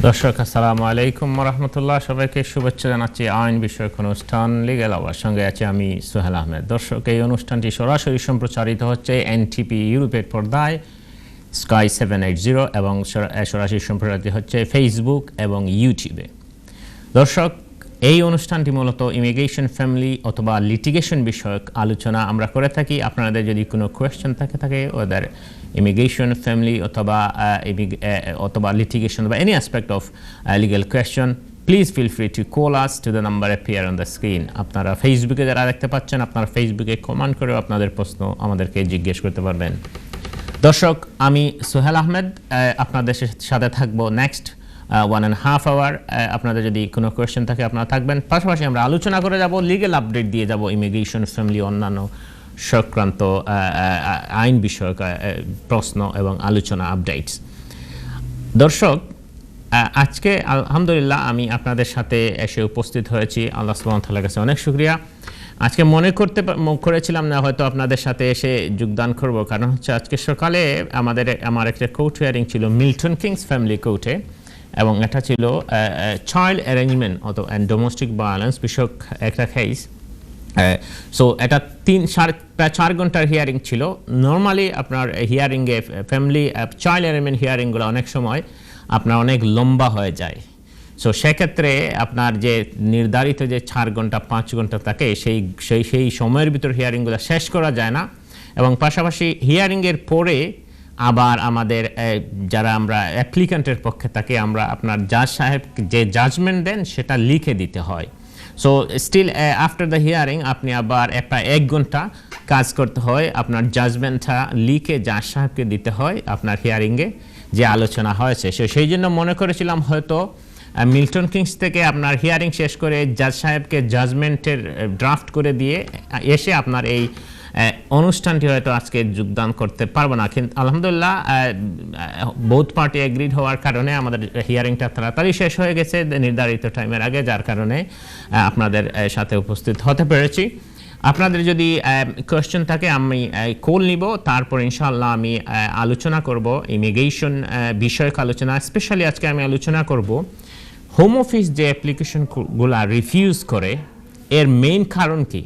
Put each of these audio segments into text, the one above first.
দর্শক আসসালামু আলাইকুম ওয়া রাহমাতুল্লাহ, সবাইকে শুভেচ্ছা জানাচ্ছি আইন বিষয়ক অনুষ্ঠান লিগ্যাল আওয়ার, সঙ্গে আছি আমি সোহেল আহমেদ। দর্শক, এই অনুষ্ঠানটি সরাসরি সম্প্রচারিত হচ্ছে এনটিপি ইউরোপের পর্দায় স্কাই 780 এবং সরাসরি সম্প্রচারিত হচ্ছে ফেসবুক এবং ইউটিউবে। দর্শক, এই অনুষ্ঠানটি মূলত ইমিগ্রেশন, ফ্যামিলি অথবা লিটিগেশন বিষয়ক আলোচনা আমরা করে থাকি। আপনাদের যদি কোনো কোয়েশ্চেন থাকে ওদের ইমিগ্রেশন, ফ্যামিলি অথবা litigation বা any aspect of legal question, please feel free to call us to the number appear on the screen. আপনারা ফেসবুকে যারা দেখতে পাচ্ছেন, আপনারা ফেসবুকে কমেন্ট করে আপনাদের প্রশ্ন আমাদেরকে জিজ্ঞেস করতে পারবেন। দর্শক, আমি সোহেল আহমেদ আপনাদের সাথে থাকবো নেক্সট 1.5 hour। আপনাদের যদি কোনো কোয়েশ্চেন থাকে আপনারা থাকবেন, পাশাপাশি আমরা আলোচনা করে যাব, লিগ্যাল আপডেট দিয়ে যাব ইমিগ্রেশন, ফ্যামিলি, অন্যান্য সংক্রান্ত আইন বিষয়ক প্রশ্ন এবং আলোচনা আপডেটস। দর্শক, আজকে আলহামদুলিল্লাহ আমি আপনাদের সাথে এসে উপস্থিত হয়েছি, আল্লাহ সুবহানাহু ওয়া তাআলার কাছে অনেক শুকরিয়া। আজকে মনে করেছিলাম না হয়তো আপনাদের সাথে এসে যোগদান করব, কারণ হচ্ছে আজকে সকালে আমার একটা কোর্ট হিয়ারিং ছিল মিল্টন কিংস ফ্যামিলি কোর্টে, এবং এটা ছিল child arrangement and domestic violence বিষয়ক একটা কেস। সো এটা প্রায় 4 ঘন্টার হিয়ারিং ছিল। নর্মালি আপনার হিয়ারিংয়ে ফ্যামিলি চাইল্ড অ্যারেঞ্জমেন্ট হিয়ারিংগুলো অনেক সময় আপনার অনেক লম্বা হয়ে যায়। সো সেক্ষেত্রে আপনার যে নির্ধারিত যে 4 ঘন্টা 5 ঘন্টা থাকে সেই সময়ের ভিতর হিয়ারিংগুলো শেষ করা যায় না, এবং পাশাপাশি হিয়ারিংয়ের পরে আবার আমাদের যারা আমরা অ্যাপ্লিক্যান্টের পক্ষে থাকি, আমরা আপনার জাজ সাহেব যে জাজমেন্ট দেন সেটা লিখে দিতে হয়। So still after the hearing আপনি আবার প্রায় 1 ঘন্টা কাজ করতে হয়, আপনার জাজমেন্টটা লিখে জাজ সাহেবকে দিতে হয় আপনার হিয়ারিংয়ে যে আলোচনা হয়েছে। সেই জন্য মনে করেছিলাম হয়তো মিল্টন কিংস থেকে আপনার হিয়ারিং শেষ করে জাজ সাহেবকে জাজমেন্টের ড্রাফট করে দিয়ে এসে আপনার এই অনুষ্ঠানটি হয়তো আজকে যোগদান করতে পারবো না, কিন্তু আলহামদুলিল্লাহ বোথ পার্টি এগ্রিড হওয়ার কারণে আমাদের হিয়ারিংটা তাড়াতাড়ি শেষ হয়ে গেছে নির্ধারিত টাইমের আগে, যার কারণে আপনাদের সাথে উপস্থিত হতে পেরেছি। আপনাদের যদি কোয়েশ্চেন থাকে আমি কল নিব, তারপর ইনশাআল্লাহ আমি আলোচনা করব ইমিগ্রেশন বিষয়ক আলোচনা। স্পেশালি আজকে আমি আলোচনা করব হোম অফিস যে অ্যাপ্লিকেশনগুলো রিফিউজ করে এর মেইন কারণ কি।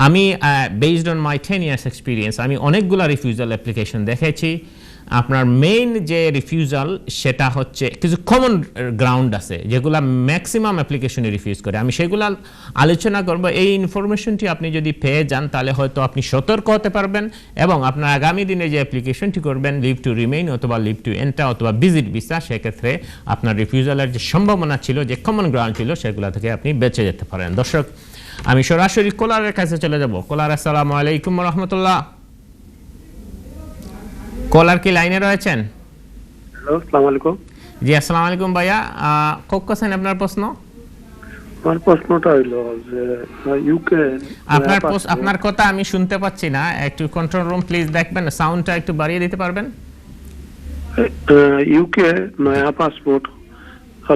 আমি based on my 10 years experience আমি অনেকগুলো রিফিউজাল অ্যাপ্লিকেশন দেখেছি। আপনার মেইন যে রিফিউজাল সেটা হচ্ছে কিছু কমন গ্রাউন্ড আছে যেগুলো ম্যাক্সিমাম অ্যাপ্লিকেশনে রিফিউজ করে, আমি সেগুলো আলোচনা করব। এই ইনফরমেশনটি আপনি যদি পেয়ে যান তাহলে হয়তো আপনি সতর্ক হতে পারবেন, এবং আপনার আগামী দিনে যে অ্যাপ্লিকেশনটি করবেন লিভ টু রিমেইন অথবা লিভ টু এন্টার অথবা ভিজিট ভিসা, সেক্ষেত্রে আপনার রিফিউজালের যে সম্ভাবনা ছিল, যে কমন গ্রাউন্ড ছিল, সেগুলো থেকে আপনি বেঁচে যেতে পারেন। দর্শক, আমি সরাসরি কোলারের কাছে চলে যাব। কোলার, আসসালামু আলাইকুম ওয়া রাহমাতুল্লাহ। কোলার কি লাইনে রয়েছেন? হ্যালো, আসসালামু আলাইকুম। জি আসসালামু আলাইকুম ভাইয়া, কোশ্চেন আপনার প্রশ্ন? আমার প্রশ্নটা হইলো যে ইউকে আপনার কথা আমি শুনতে পাচ্ছি না, একটু কন্ট্রোল রুম প্লিজ দেখবেন, সাউন্ডটা একটু বাড়িয়ে দিতে পারবেন? ইউকে নয়া পাসপোর্ট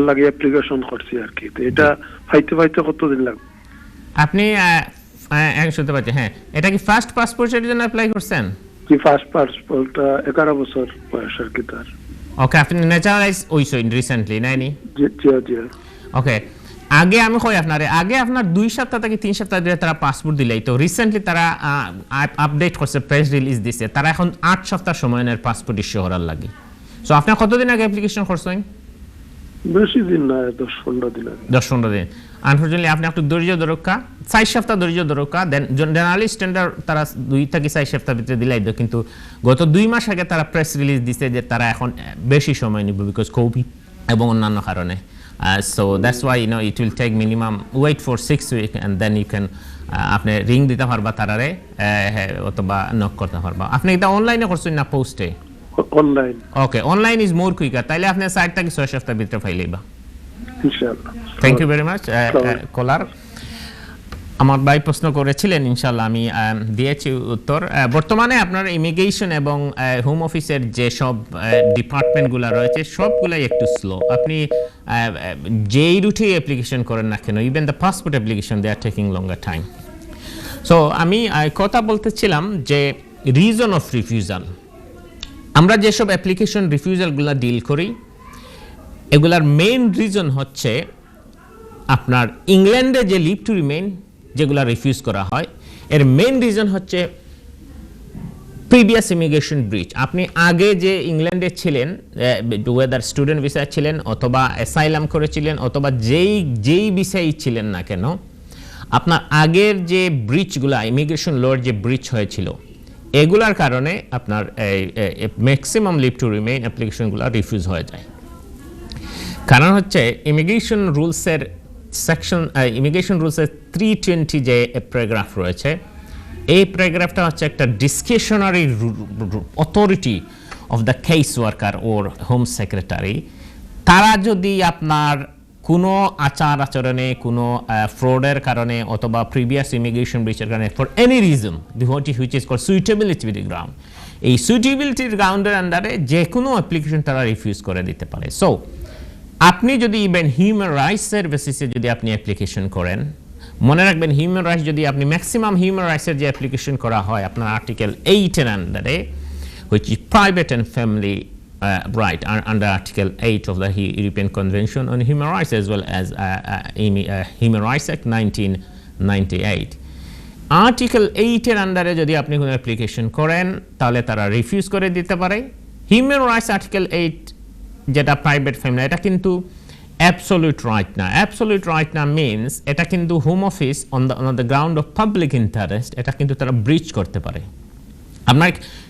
লাগি অ্যাপ্লিকেশন করছি আর কি, এটা পাইতে কতদিন লাগবে? আপনি শুনতে পাচ্ছি, হ্যাঁ। এটা কি ফার্স্ট পাসপোর্টের জন্য অ্যাপ্লাই করছেন? কি ফার্স্ট পাসপোর্টটা 11 বছর বয়স আর কি তার। ওকে, আপনি ন্যাচারালাইজ হইছেন রিসেন্টলি নাইনি? জি। ওকে, আগে আমি কই আগে আপনার 2 সপ্তাহ থেকে 3 সপ্তাহ ধরে তারা পাসপোর্ট দিলাই, তো রিসেন্টলি তারা আপডেট করছে, প্রেস রিলিজ দিছে, তারা এখন 8 সপ্তাহ সময় নেয় পাসপোর্ট ইস্যু করার লাগে। সো আপনি কতদিন আগে অ্যাপ্লিকেশন করছেন? বেশি দিন না, 10-15 দিন আগে। 10-15 দিন। আনফরচুনেটলি আপনি একটু ধৈর্য ধরুকা, 4 সপ্তাহ ধৈর্য ধরুকা, দেন জেনারেলি স্ট্যান্ডার্ড তারা 2 থেকে 4 সপ্তাহ ভিতরে দিলাই দিও, কিন্তু গত 2 মাস আগে তারা প্রেস রিলিজ দিছে যে তারা এখন বেশি সময় নিবে বিকজ কোভিড এবং অন্যান্য কারণে। So that's why it will take minimum wait for 6 weeks and then you can আপনি রিং দিতে পারবা তারারে অথবা নক করতে পারবা। আপনি এটা অনলাইনে করছেন না পোস্টে? Online. Okay, online is more quicker, তাইলে আপনি সাইটটা কি 6 সপ্তাহ ভিতরে ফাইলাইবা ইনশাআল্লাহ। Thank you very much. Caller, আমার ভাই প্রশ্ন করেছিলেন, ইনশাআল্লাহ আমি দিয়েছি উত্তর। বর্তমানে আপনার ইমিগ্রেশন এবং হোম অফিসের যে সব ডিপার্টমেন্টগুলো রয়েছে সবগুলাই একটু স্লো। আপনি যেই রুটে অ্যাপ্লিকেশন করেন না কেন, even the passport application they are taking longer time. So আমি কথা বলতেছিলাম যে রিজন অফ রিফিউজাল, আমরা যেসব অ্যাপ্লিকেশন রিফিউজালগুলো ডিল করি এগুলার মেইন রিজন হচ্ছে আপনার ইংল্যান্ডে যে লিভ টু রিমেইন যেগুলা রিফিউজ করা হয়, এর মেইন রিজন হচ্ছে প্রিভিয়াস ইমিগ্রেশন ব্রিচ। আপনি আগে যে ইংল্যান্ডে ছিলেন, ওয়েদার স্টুডেন্ট ভিসায় ছিলেন অথবা অ্যাসাইলাম করেছিলেন অথবা যেই ভিসায় ছিলেন না কেন, আপনার আগের যে ব্রিচগুলা, ইমিগ্রেশন লর যে ব্রিচ হয়েছিল, এগুলার কারণে আপনার ম্যাক্সিমাম লিভ টু রিমেইন অ্যাপ্লিকেশনগুলো রিফিউজ হয়ে যায়। কারণ হচ্ছে ইমিগ্রেশন রুলসের 320 যে প্যারাগ্রাফ রয়েছে, এই প্যারাগ্রাফটা হচ্ছে একটা discretionary authority of the case worker or home secretary. তারা যদি আপনার কোনো আচরণে কোনো ফ্রডের কারণে অথবা প্রিভিয়াস ইমিগ্রেশন ব্রিচের কারণে for any reason which is called suitability ground, এই সুইটেবিলিটির গ্রাউন্ডের আন্ডারে যে কোনো অ্যাপ্লিকেশন তারা রিফিউজ করে দিতে পারে। সো আপনি যদি ইভেন হিউম্যান রাইটসের বেসিসে যদি আপনি অ্যাপ্লিকেশন করেন, মনে রাখবেন হিউম্যান রাইটস যদি আপনি ম্যাক্সিমাম হিউম্যান রাইটসের যে অ্যাপ্লিকেশন করা হয় আপনার আর্টিকেল 8 এর আন্ডারে, which is private and family right under Article 8 of the European Convention on Human Rights as well as Human Rights Act 1998. Article 8 এর আন্ডারে যদি আপনি কোনো অ্যাপ্লিকেশন করেন তাহলে তারা রিফিউজ করে দিতে পারে। হিউম্যান রাইটস আর্টিকেল 8 যেটা প্রাইভেট ফ্যামিলি, এটা কিন্তু অ্যাবসলিউট রাইট না। অ্যাবসলিউট রাইট না মিনস এটা কিন্তু home office on the ground of public interest এটা কিন্তু তারা ব্রিচ করতে পারে। আপনার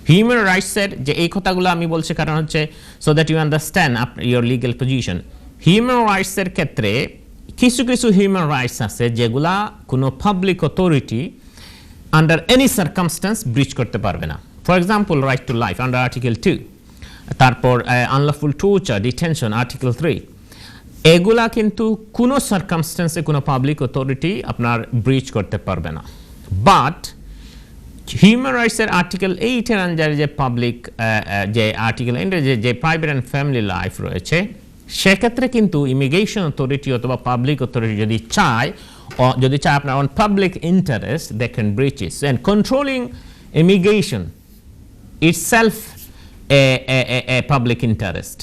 হিউম্যান রাইটসের যে এই কথাগুলো আমি বলছি কারণ হচ্ছে so that you understand your legal position. Human রাইটসের ক্ষেত্রে কিছু কিছু হিউম্যান রাইটস আছে যেগুলা কোনো public authority under any circumstances breach করতে পারবে না। For example right to life under article 2, তারপর আনলফুল টর্চার ডিটেনশন আর্টিকেল 3, এগুলা কিন্তু কোনো সার্কামস্টেন্সে কোনো পাবলিক অথরিটি আপনার ব্রিচ করতে পারবে না। বাট হিউম্যান রাইটসের আর্টিকেল 8 এর আন্ডারে যে পাবলিক যে আর্টিকেল যে প্রাইভেট অ্যান্ড ফ্যামিলি লাইফ রয়েছে, সেক্ষেত্রে কিন্তু ইমিগ্রেশন অথরিটি অথবা পাবলিক অথরিটি যদি চায় আপনার on public interest they can breach it and controlling immigration itself a public interest.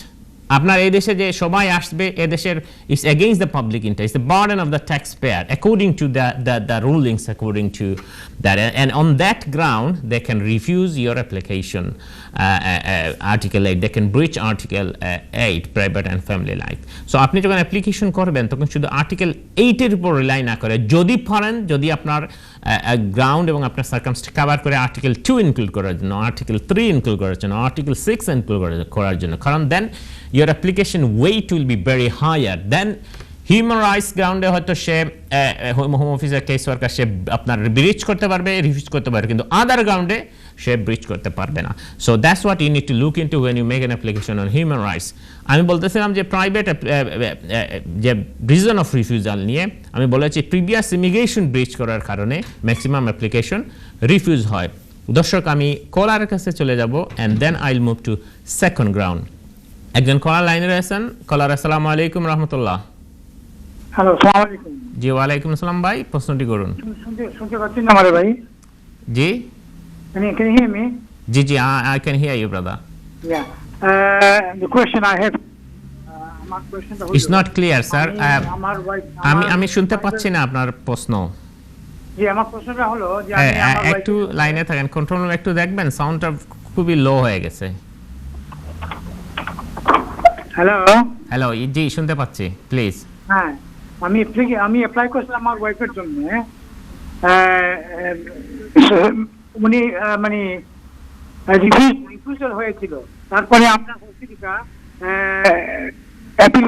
আপনার এই দেশে যে সবাই আসবে এদেশের it's against the public interest, the burden of the tax payer according to the rulings according to that, and on that ground they can refuse your application article 8, they can breach article 8 private and family life. So আপনি যখন application করবেন তখন শুধু article 8 এর উপর rely না করে যদি পারেন, যদি আপনার গ্রাউন্ড এবং আপনার সার্কামস্টেন্স কভার করে আর্টিকেল 2 ইনক্লুড করার জন্য, আর্টিকেল 3 ইনক্লুড করার জন্য, আর্টিকেল 6 ইনক্লুড করার জন্য, কারণ দেন your application weight will be very higher than human rights গ্রাউন্ডে হয়তো সে হোম অফিসের কেস ওয়ার্কার সে আপনার ব্রিচ করতে পারবে, রিফিউজ করতে পারবে, কিন্তু আদার গ্রাউন্ডে সে ব্রিচ করতে পারবে না। So that's what you need to look into when you make an application on human rights. আমি বলতেছিলাম যে প্রাইভেট যে রিজন অফ রিফিউজাল নিয়ে আমি বলেছি প্রিভিয়াস ইমিগ্রেশন ব্রিচ করার কারণে ম্যাক্সিমাম অ্যাপ্লিকেশন রিফিউজ হয়। দর্শক আমি কলারের কাছে চলে যাব and then I will move to second ground. একজন কলার লাইনে রয়েছেন। কলার আসসালামু আলাইকুম রহমতুল্লাহ। হ্যালো, আসসালামু আলাইকুম। জি ওয়ালাইকুম আসসালাম ভাই, প্রশ্নটি করুন। শুনতে পাচ্ছেন না আমারে ভাই? জি can you hear me? G G I can hear you brother. Yeah. The question I have আমার কোশ্চেনটা হলো It's not clear sir. আমার আমি শুনতে পাচ্ছি না আপনার প্রশ্ন। জি আমার প্রশ্নটা হলো যে আমি আমার একটু লাইনে থাকেন, কন্ট্রোল রুম একটু দেখবেন, সাউন্ডটা খুবই লো হয়ে গেছে। হ্যালো হ্যালো জি শুনতে পাচ্ছি, প্লিজ। হ্যাঁ, আমি অ্যাপ্লাই করেছিলাম আমার ওয়াইফের জন্য। উনি মানে রিফিউজাল হয়েছিল, তারপরে আপনার হসপিটালটা অ্যাপিল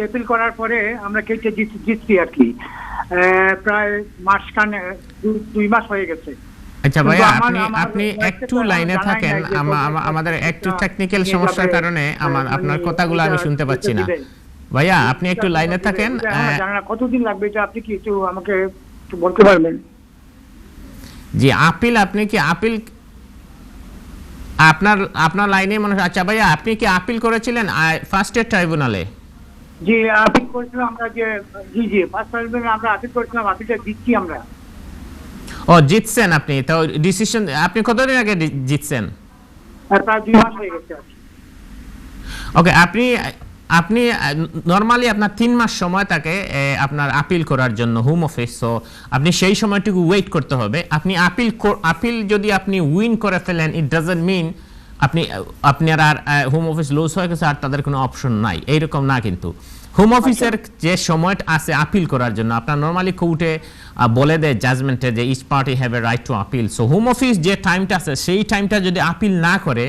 অ্যাপিল করার পরে আমরা কেটে জিতছি আর কি। প্রায় মাসখানে 2 মাস হয়ে গেছে। আচ্ছা ভাইয়া আপনি একটু লাইনে থাকেন, আমাদের একটু টেকনিক্যাল সমস্যার কারণে আপনার কথাগুলো আমি শুনতে পাচ্ছি না। ভাইয়া আপনি একটু লাইনে থাকেন। জানা না কতদিন লাগবে এটা, আপনি কি একটু আমাকে একটু বলতে পারবেন? জি আপনি কি আপিল আপনার লাইনে মনে হয়। আচ্ছা ভাইয়া আপনি কি আপিল করেছিলেন ফার্স্ট ইয়ার ট্রাইব্যুনালে? জি আপিল করেছিলাম আমরা, যে জি ফার্স্ট ট্রাইব্যুনালে আমরা আপিল করেছিলাম, আপিলটা জিতছি আমরা। ও জিতছেন আপনি? তো ডিসিশন আপনি কতদিন আগে জিতছেন? প্রায় 2 মাস হয়ে গেছে। ওকে, আপনি আপনি নরমালি আপনার 3 মাস সময় থাকে আপনার আপিল করার জন্য হোম অফিস। সো আপনি সেই সময়টুকু ওয়েট করতে হবে। আপনি আপিল যদি আপনি উইন করে ফেলেন, ইট ডাজন্ট মিন আপনার আর হোম অফিস লস হয়ে গেছে আর তাদের কোনো অপশন নাই, এইরকম না। কিন্তু হোম অফিসের যে সময়টা আছে আপিল করার জন্য, আপনার নরমালি কোর্টে বলে দেয় জাজমেন্টে যে each party have a right to appeal. So home office যে টাইমটা আছে সেই টাইমটা যদি আপিল না করে,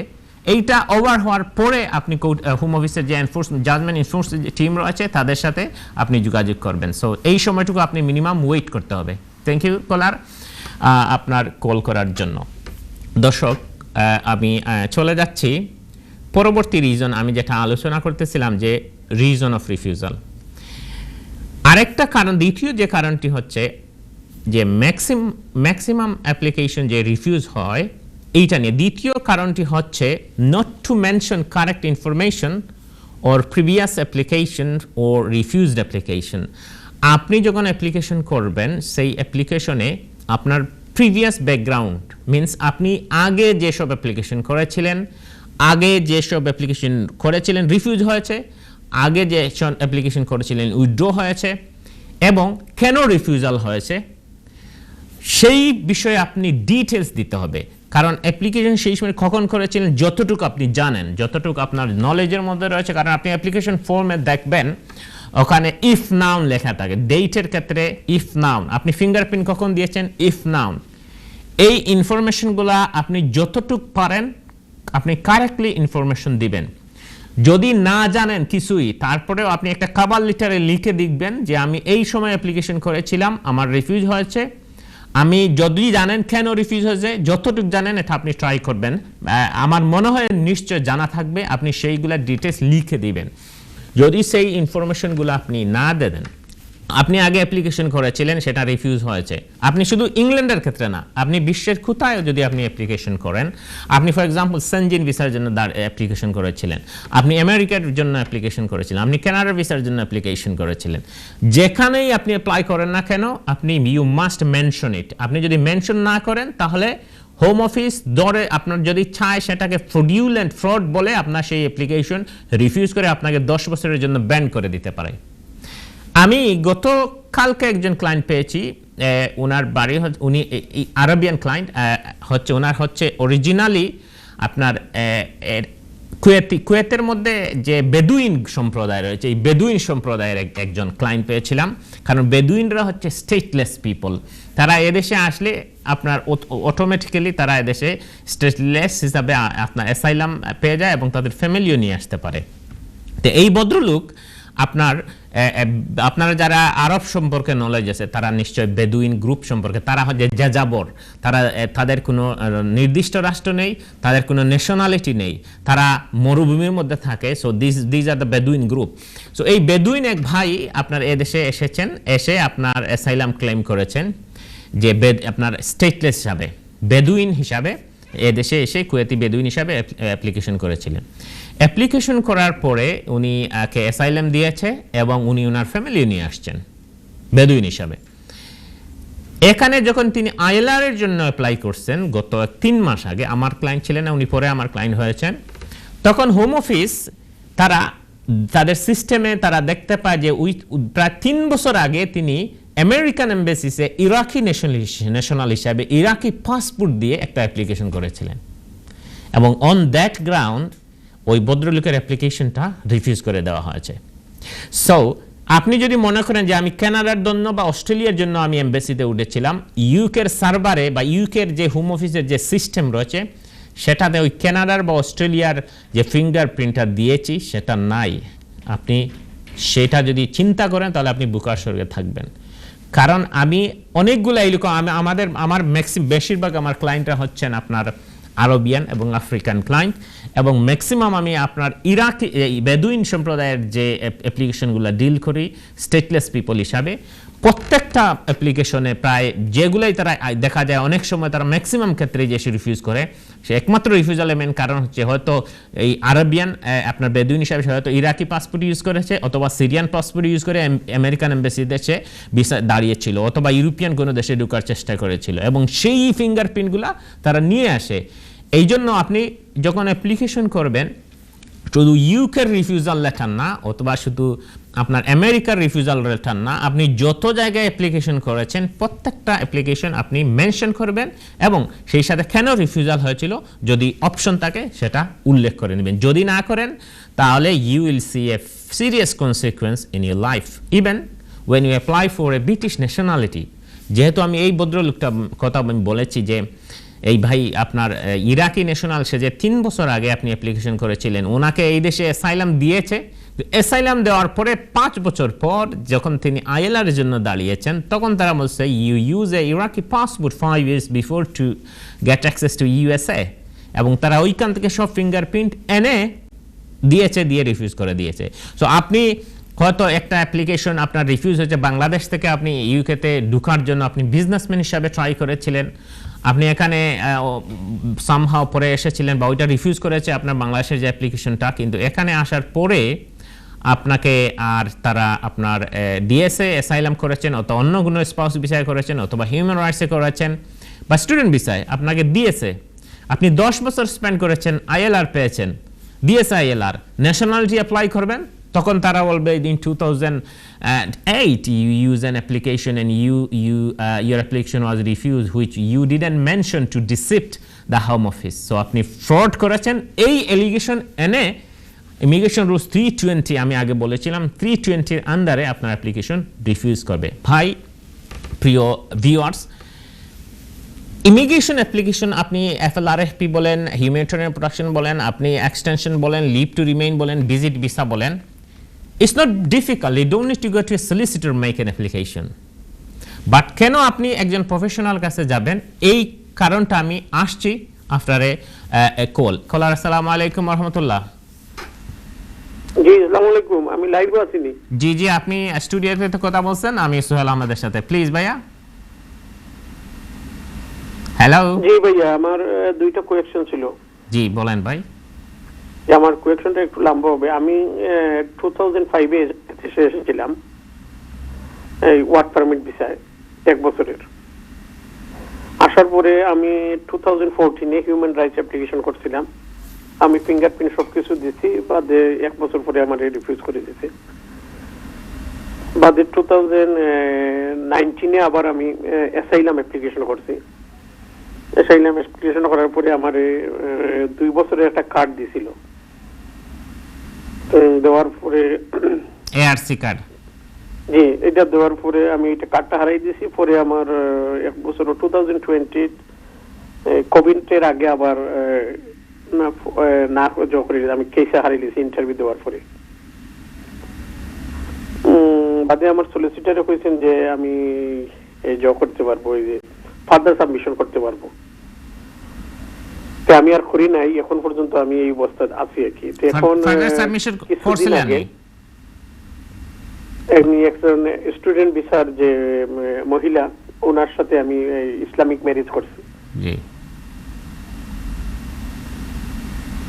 এইটা ওভার হওয়ার পরে আপনি হোম অফিসের যে জাজমেন্ট এনফোর্স টিম রয়েছে তাদের সাথে আপনি যোগাযোগ করবেন। সো এই সময়টুকু আপনি মিনিমাম ওয়েট করতে হবে। থ্যাংক ইউ কলার, আপনার কল করার জন্য। দর্শক, আমি চলে যাচ্ছি পরবর্তী রিজন। আমি যেটা আলোচনা করতেছিলাম যে রিজন অফ রিফিউজাল। আরেকটা কারণ, দ্বিতীয় যে কারণটি হচ্ছে যে ম্যাক্সিমাম অ্যাপ্লিকেশন যে রিফিউজ হয় এইটা নিয়ে। দ্বিতীয় কারণটি হচ্ছে not to mention correct information or previous application ও রিফিউজড অ্যাপ্লিকেশন। আপনি যখন অ্যাপ্লিকেশন করবেন সেই অ্যাপ্লিকেশনে আপনার প্রিভিয়াস ব্যাকগ্রাউন্ড মিনস আপনি আগে যেসব অ্যাপ্লিকেশন করেছিলেন রিফিউজ হয়েছে, আগে যে অ্যাপ্লিকেশন করেছিলেন উইথড্র হয়েছে এবং কেন রিফিউজাল হয়েছে সেই বিষয়ে আপনি ডিটেলস দিতে হবে। কারণ অ্যাপ্লিকেশন সেই সময় কখন করেছিলেন যতটুকু আপনি জানেন, যতটুকু আপনার নলেজের মধ্যে রয়েছে। কারণ আপনি অ্যাপ্লিকেশন ফর্মে দেখবেন ওখানে ইফ নাউন লেখা থাকে, ডেটের ক্ষেত্রে ইফ নাউন, আপনি ফিঙ্গারপ্রিন্ট কখন দিয়েছেন ইফ নাউন। এই ইনফরমেশনগুলো আপনি যতটুকু পারেন আপনি কারেক্টলি ইনফরমেশন দিবেন। যদি না জানেন কিছুই, তারপরেও আপনি একটা কভার লেটারে লিখে দিবেন যে আমি এই সময় অ্যাপ্লিকেশন করেছিলাম, আমার রিফিউজ হয়েছে। আমি যদি জানেন কেন রিফিউজ হয়েছে, যতটুকু জানেন এটা আপনি ট্রাই করবেন। আমার মনে হয় নিশ্চয় জানা থাকবে, আপনি সেইগুলো ডিটেলস লিখে দিবেন। যদি সেই ইনফরমেশনগুলো আপনি না দেন, আপনি আগে অ্যাপ্লিকেশন করেছিলেন সেটা রিফিউজ হয়েছে, আপনি শুধু ইংল্যান্ডের ক্ষেত্রে না, আপনি বিশ্বের কোথায় যদি আপনি অ্যাপ্লিকেশন করেন, আপনি ফর এক্সাম্পল সেনজিন ভিসার জন্য অ্যাপ্লিকেশন করেছিলেন, আপনি আমেরিকার জন্য অ্যাপ্লিকেশন করেছিলেন, আপনি কানাডার ভিসার জন্য অ্যাপ্লিকেশন করেছিলেন, যেখানেই আপনি অ্যাপ্লাই করেন না কেন আপনি ইউ মাস্ট মেনশন ইট। আপনি যদি মেনশন না করেন তাহলে হোম অফিস ধরে আপনার যদি চায় সেটাকে ফ্রড বলে আপনার সেই অ্যাপ্লিকেশন রিফিউজ করে আপনাকে 10 বছরের জন্য ব্যান করে দিতে পারে। আমি গতকালকে একজন ক্লায়েন্ট পেয়েছি, ওনার বাড়ি উনি আরবিয়ান ক্লায়েন্ট হচ্ছে, ওনার হচ্ছে অরিজিনালি আপনার কুয়েতের মধ্যে যে বেদুইন সম্প্রদায় রয়েছে, এই বেদুইন সম্প্রদায়ের একজন ক্লায়েন্ট পেয়েছিলাম। কারণ বেদুইনরা হচ্ছে স্টেটলেস পিপল, তারা এদেশে আসলে আপনার অটোমেটিক্যালি তারা এদেশে স্টেটলেস হিসাবে আপনার অ্যাসাইলাম পেয়ে যায় এবং তাদের ফ্যামিলিও নিয়ে আসতে পারে। তো এই ভদ্রলোক আপনারা যারা আরব সম্পর্কে নলেজ আছে তারা নিশ্চয় বেদুইন গ্রুপ সম্পর্কে, তারা হচ্ছে যাযাবর, তাদের কোনো নির্দিষ্ট রাষ্ট্র নেই, তাদের কোনো ন্যাশনালিটি নেই, তারা মরুভূমির মধ্যে থাকে। So this are the Bedouin group. So এই বেদুইন এক ভাই আপনার এদেশে এসে আপনার অ্যাসাইলাম ক্লেম করেছেন যে আপনার স্টেটলেস হিসাবে, বেদুইন হিসাবে এদেশে এসে কুয়েতি বেদুইন হিসাবে অ্যাপ্লিকেশন করেছিলেন। অ্যাপ্লিকেশন করার পরে উনি অ্যাসাইলাম দিয়েছে এবং উনি ওনার ফ্যামিলি নিয়ে আসছেন বেদুইন হিসাবে। এখানে যখন তিনি আইএলআর এর জন্য অ্যাপ্লাই করছেন গত 3 মাস আগে, আমার ক্লায়েন্ট ছিলেন না, উনি পরে আমার ক্লায়েন্ট হয়েছেন, তখন হোম অফিস তাদের সিস্টেমে তারা দেখতে পায় যে প্রায় 3 বছর আগে তিনি আমেরিকান এমবাসিতে ইরাকি ন্যাশনাল হিসাবে ইরাকি পাসপোর্ট দিয়ে একটা অ্যাপ্লিকেশন করেছিলেন এবং অন দ্যাট গ্রাউন্ড ওই ভদ্রলোকের অ্যাপ্লিকেশনটা রিফিউজ করে দেওয়া হয়েছে। সো আপনি যদি মনে করেন যে আমি কানাডার জন্য বা অস্ট্রেলিয়ার জন্য আমি এমবাসিতে উঠেছিলাম, ইউকের সার্ভারে বা ইউকের যে হোম অফিসের যে সিস্টেম রয়েছে সেটাতে ওই কানাডার বা অস্ট্রেলিয়ার যে ফিঙ্গারপ্রিন্টটা দিয়েছি সেটা নাই। আপনি সেটা যদি চিন্তা করেন তাহলে আপনি বুকার স্বর্গে থাকবেন। কারণ আমি অনেকগুলো আমার বেশিরভাগ আমার ক্লায়েন্টরা হচ্ছেন আপনার আরবিয়ান এবং আফ্রিকান ক্লায়েন্ট, এবং ম্যাক্সিমাম আমি আপনার ইরাকি বেদুইন সম্প্রদায়ের যে অ্যাপ্লিকেশনগুলো ডিল করি স্টেটলেস পিপল হিসাবে, প্রত্যেকটা অ্যাপ্লিকেশনে প্রায় যেগুলোই তারা দেখা যায় অনেক সময় তারা ম্যাক্সিমাম ক্ষেত্রে যে রিফিউজ করে, সে একমাত্র রিফিউজালের মেন কারণ হচ্ছে হয়তো এই আরবিয়ান আপনার বেদুইন হিসাবে হয়তো ইরাকি পাসপোর্ট ইউজ করেছে অথবা সিরিয়ান পাসপোর্ট ইউজ করে আমেরিকান এমবাসি দেশে ভিসা দাঁড়িয়েছিল অথবা ইউরোপিয়ান কোনো দেশে ঢোকার চেষ্টা করেছিল এবং সেই ফিঙ্গারপ্রিন্টগুলো তারা নিয়ে আসে। এই জন্য আপনি যখন অ্যাপ্লিকেশন করবেন শুধু ইউকের রিফিউজাল লেটার না অথবা শুধু আপনার আমেরিকার রিফিউজাল লেটার না, আপনি যত জায়গায় অ্যাপ্লিকেশন করেছেন প্রত্যেকটা অ্যাপ্লিকেশন আপনি মেনশন করবেন এবং সেই সাথে কেন রিফিউজাল হয়েছিল যদি অপশন থাকে সেটা উল্লেখ করে নেবেন। যদি না করেন তাহলে you will see a serious consequence in your life even when you apply for a British nationality। যেহেতু আমি এই ভদ্রলোকটা কথা আমি বলেছি যে এই ভাই আপনার ইরাকি ন্যাশনাল, সে যে 3 বছর আগে আপনি অ্যাপ্লিকেশন করেছিলেন, ওনাকে এই দেশে অ্যাসাইলাম দিয়েছে। অ্যাসাইলাম দেওয়ার পরে 5 বছর পর যখন তিনি আইএলআর এর জন্য দাঁড়িয়েছেন তখন তারা বলছে you use a Iraqi passport 5 years before to get access to USA, এবং তারা ওইখান থেকে সব ফিঙ্গারপ্রিন্ট এনে দিয়েছে, দিয়ে রিফিউজ করে দিয়েছে। সো আপনি হয়তো একটা অ্যাপ্লিকেশন আপনার রিফিউজ হয়েছে বাংলাদেশ থেকে, আপনি ইউকেতে ঢোকার জন্য আপনি বিজনেসম্যান হিসাবে ট্রাই করেছিলেন, আপনি এখানে সামহাও পরে এসেছিলেন বা ওইটা রিফিউজ করেছে আপনার বাংলাদেশের যে অ্যাপ্লিকেশনটা, কিন্তু এখানে আসার পরে আপনাকে আর তারা আপনার ডিএসএ অ্যাসাইলাম করেছেন অথবা অন্য কোনো স্পাউস ভিসায় করেছেন অথবা হিউম্যান রাইটসে করেছেন বা স্টুডেন্ট ভিসায় আপনাকে দিয়েছে, আপনি 10 বছর স্পেন্ড করেছেন, আইএলআর পেয়েছেন, দিয়েছে আইএলআর, ন্যাশনালিটি অ্যাপ্লাই করবেন, তখন তারা বলবে in 2008 you use an application and your application was refused which you didn't mention to deceive the Home Office। so আপনি ফ্রড করেছেন, এই এলিগেশন এনে ইমিগ্রেশন রুলস 320 আমি আগে বলেছিলাম 320 এর আন্ডারে আপনার অ্যাপ্লিকেশন রিফিউজ করবে। ভাই প্রিয় ভিউয়ার্স, ইমিগ্রেশন অ্যাপ্লিকেশন আপনি এফএলআরএফপি বলেন, হিউম্যানিটেরিয়ান প্রোটেকশন বলেন, আপনি এক্সটেনশন বলেন, লিভ টু রিমেইন বলেন, ভিজিট ভিসা বলেন, it's not difficult, you don't need to go to a solicitor make an application। But কেন আপনি একজন প্রফেশনাল কাছে যাবেন এই কারণটা আমি আসছি আফটার এ কলার। আসসালামু আলাইকুম ওয়া রাহমাতুল্লাহ। জি আসসালামু আলাইকুম, আমি লাইভে আছি। জি জি, আপনি স্টুডিওতে কথা বলছেন, আমি সোহেল আহমেদের সাথে। প্লিজ ভাইয়া। হ্যালো। জি ভাইয়া, আমার দুইটা কোয়েশ্চন ছিল। জি বলেন ভাই। আমার কোয়েশ্চনটা একটু লম্বা হবে। আমি 2005 এ দেশে এসেছিলাম এই ওয়ার্ক পারমিট ভিসায় 1 বছরের। আসার পরে আমি 2014 এ হিউম্যান রাইটস অ্যাপ্লিকেশন করছিলাম, আমি ফিঙ্গারপ্রিন্ট সবকিছু দিছি, বাদে 1 বছর পরে আমার রিফিউজ করে দিয়েছে। বাদে 2019 এ আবার আমি অ্যাসাইলাম অ্যাপ্লিকেশন করছি। অ্যাসাইলাম অ্যাপ্লিকেশন করার পরে আমার 2 বছরের একটা কার্ড দিছিল, দেওয়ার পরে এআরসি কার্ড। জি, এটা দেওয়ার পরে আমি এটা কার্ডটা হারাই দিয়েছি। পরে আমার 1 বছর 2020 কোভিডের আগে আবার না করে আমি কেসে হারিয়ে দিয়েছি ইন্টারভিউ দেওয়ার পরে। বাদে আমার সলিসিটারে কইছেন যে আমি এই করতে পারবো, এই যে ফার্দার সাবমিশন করতে পারবো। আমি আর করি নাই এখন পর্যন্ত, আমি এই অবস্থায় আছি আর কি। এখন ফার্দার সাবমিশন করছিলেন আমি একজন স্টুডেন্ট ভিসার যে মহিলা, ওনার সাথে আমি ইসলামিক ম্যারেজ করছি। জি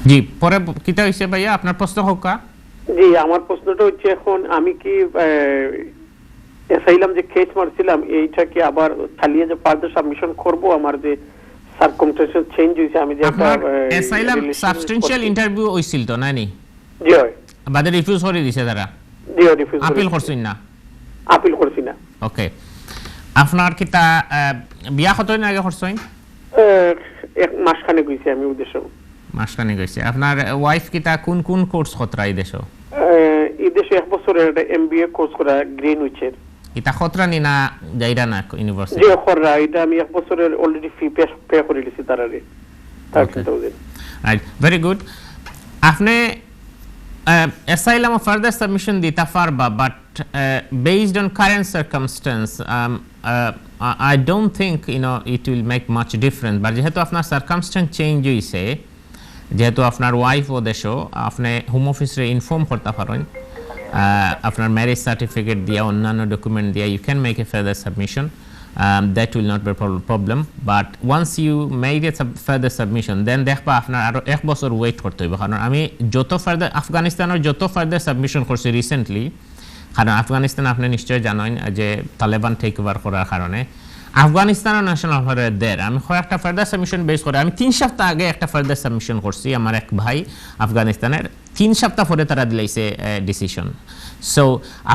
জি, পরে কিটা হইছে ভাইয়া আপনার প্রশ্ন হোক? জি, আমার প্রশ্নটা হচ্ছে এখন আমি কি অ্যাসাইলাম যে কেস মারছিলাম এইটা কি আবার চালিয়ে যে ফার্দার সাবমিশন করব? আমার যে সার্কামস্ট্যান্সেস চেঞ্জ হইছে, আমি যে একটা অ্যাসাইলাম সাবস্টেনশিয়াল ইন্টারভিউ হইছিল তো নানি? জি হয়, বাদে রিফিউজ করে দিছে তারা? জি রিফিউজ। আপিল করছেন না? আপিল করছি না। ওকে, আপনার কিটা বিয়া কতদিন আগে করছেন? 1 মাস খানেক হইছে আমি উদ্দেশ্য। মাসখানেক হইছে। আপনার ওয়াইফ কিটা কোন কোন কোর্স খতরা এই দেশে? এই দেশে 1 বছরের একটা এমবিএ কোর্স করা গ্রিনউইচের। এটা খতরা নি না যাইরা না ইউনিভার্সিটি? জি খতরা, এটা আমি 1 বছরের অলরেডি ফি পে করে দিয়েছি তারারে 30,000। Right, very good. আপনি asylum or further submission dita farba, but based on current circumstance I don't think it will make much difference, but যেহেতু আপনার circumstance change হইছে, যেহেতু আপনার ওয়াইফ ও দেশো, আপনি হোম অফিসে ইনফর্ম করতে পারেন আপনার ম্যারেজ সার্টিফিকেট দিয়া অন্যান্য ডকুমেন্ট দিয়া you can make a further submission. That will not be a problem, but once you made a further submission then দেখবা আপনার আরো 1 বছর ওয়েট করতে হবে। কারণ আমি যত ফার্দার আফগানিস্তানের যত ফার্দার সাবমিশন করছি রিসেন্টলি, কারণ আফগানিস্তান আপনি নিশ্চয় জানেন যে তালেবান টেক ওভার করার কারণে আফগানিস্তানের ন্যাশনাল হওয়ার দের আমি কয়েকটা ফার্দার সাবমিশন বেস করে আমি 3 সপ্তাহ আগে একটা ফার্দার সাবমিশন করছি। আমার এক ভাই আফগানিস্তানের 3 সপ্তাহ পরে তারা দিলাইছে ডিসিশন। সো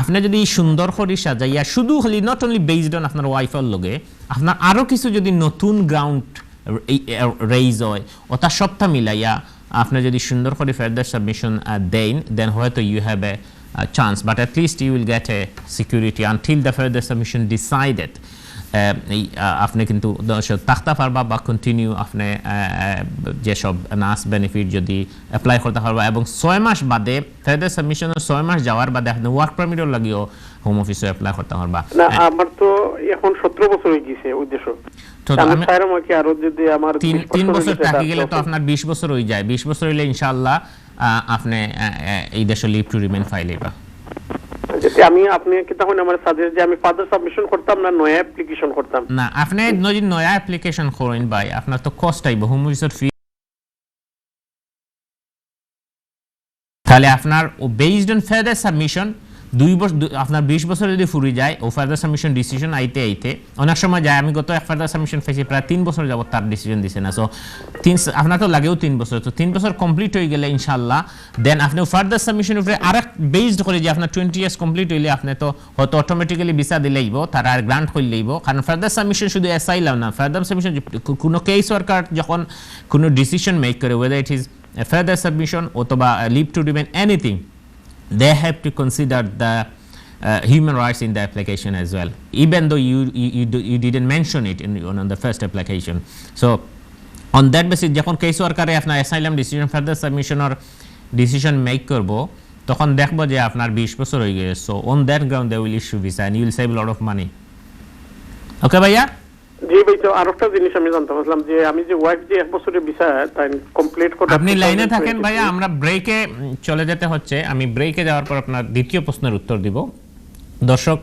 আপনি যদি সুন্দর করে সাজাইয়া শুধু খালি নট অনলি বেসড অন আপনার ওয়াইফের লগে আপনার আরও কিছু যদি নতুন গ্রাউন্ড রেইজ হয় ওটা সবটা মিলাইয়া আপনি যদি সুন্দর করে ফার্দার সাবমিশন দেন দেন হয়তো you have a chance, but at least you will get a security until the further submission decided. আপনি কিন্তু থাকতে পারবা বা কন্টিনিউ আপনি যেসব নাস বেনিফিট যদি অ্যাপ্লাই করতে পারবা এবং 6 মাস বাদে ফার্দার সাবমিশনের 6 মাস যাওয়ার বাদে আপনি ওয়ার্ক পারমিটও লাগিও হোম অফিসে অ্যাপ্লাই করতে পারবা। না আমার তো এখন 17 বছর হয়ে গেছে উদ্দেশ্য, তো আমি চাইরাম কি আরো যদি আমার 3 বছর থাকি গেলে তো আপনার 20 বছর হয়ে যায়। 20 বছর হইলে ইনশাআল্লাহ আপনি এই দেশে লিভ টু রিমেইন ফাইলেবা। যদি আমি আপনি কি তখন আমার সাজেস্ট যে আমি ফার্দার সাবমিশন করতাম না নয়া অ্যাপ্লিকেশন করতাম? না আপনি যদি নয়া অ্যাপ্লিকেশন করেন ভাই আপনার তো কষ্ট আইব হোম অফিসের ফি, তাহলে আপনার বেসড অন ফার্দার সাবমিশন 2 বছর আপনার 20 বছর যদি ফুরি যায় ও ফার্দার সাবমিশন ডিসিশন আইতে অনেক সময় যায়। আমি গত এক ফার্দার সাবমিশন ফেসি প্রায় 3 বছর যাব তার ডিসিশন দিছে না। সো আপনার তো লাগেও 3 বছর, তো 3 বছর কমপ্লিট হয়ে গেলে ইনশাআল্লাহ দেন আপনি ফার্দার সাবমিশন উপরে আরেক বেসড করে যে আপনার 20 ইয়ার্স কমপ্লিট হইলে আপনি তো হয়তো অটোমেটিক্যালি ভিসা দিলেইব তারা আর গ্রান্ট করলেইব। কারণ ফার্দার সাবমিশন শুধু অ্যাসাইলাম না, ফার্দার সাবমিশন কোনো কেস ওয়ার্কার যখন কোনো ডিসিশন মেক করে whether it is a further submission অথবা leave to remain anything, they have to consider the human rights in the application as well, even though you didn't mention it on the first application. So on that basis যখন case ওয়ার্কারে আপনার asylum decision further সাবমিশনের decision make করব তখন দেখব যে আপনার 20 বছর হয়ে গেছে। So on that ground they will issue visa and you will save lot of money. Okay ভাইয়া? জি ভাই, তো আরেকটা জিনিস আমি জানতে চাইছিলাম যে আমি যে ওয়াইফ যে 1 বছরের ভিসা তাই কমপ্লিট করতে আপনি লাইনে থাকেন ভাইয়া, আমরা ব্রেকে চলে যেতে হচ্ছে। আমি ব্রেকে যাওয়ার পর আপনার দ্বিতীয় প্রশ্নের উত্তর দিব। দর্শক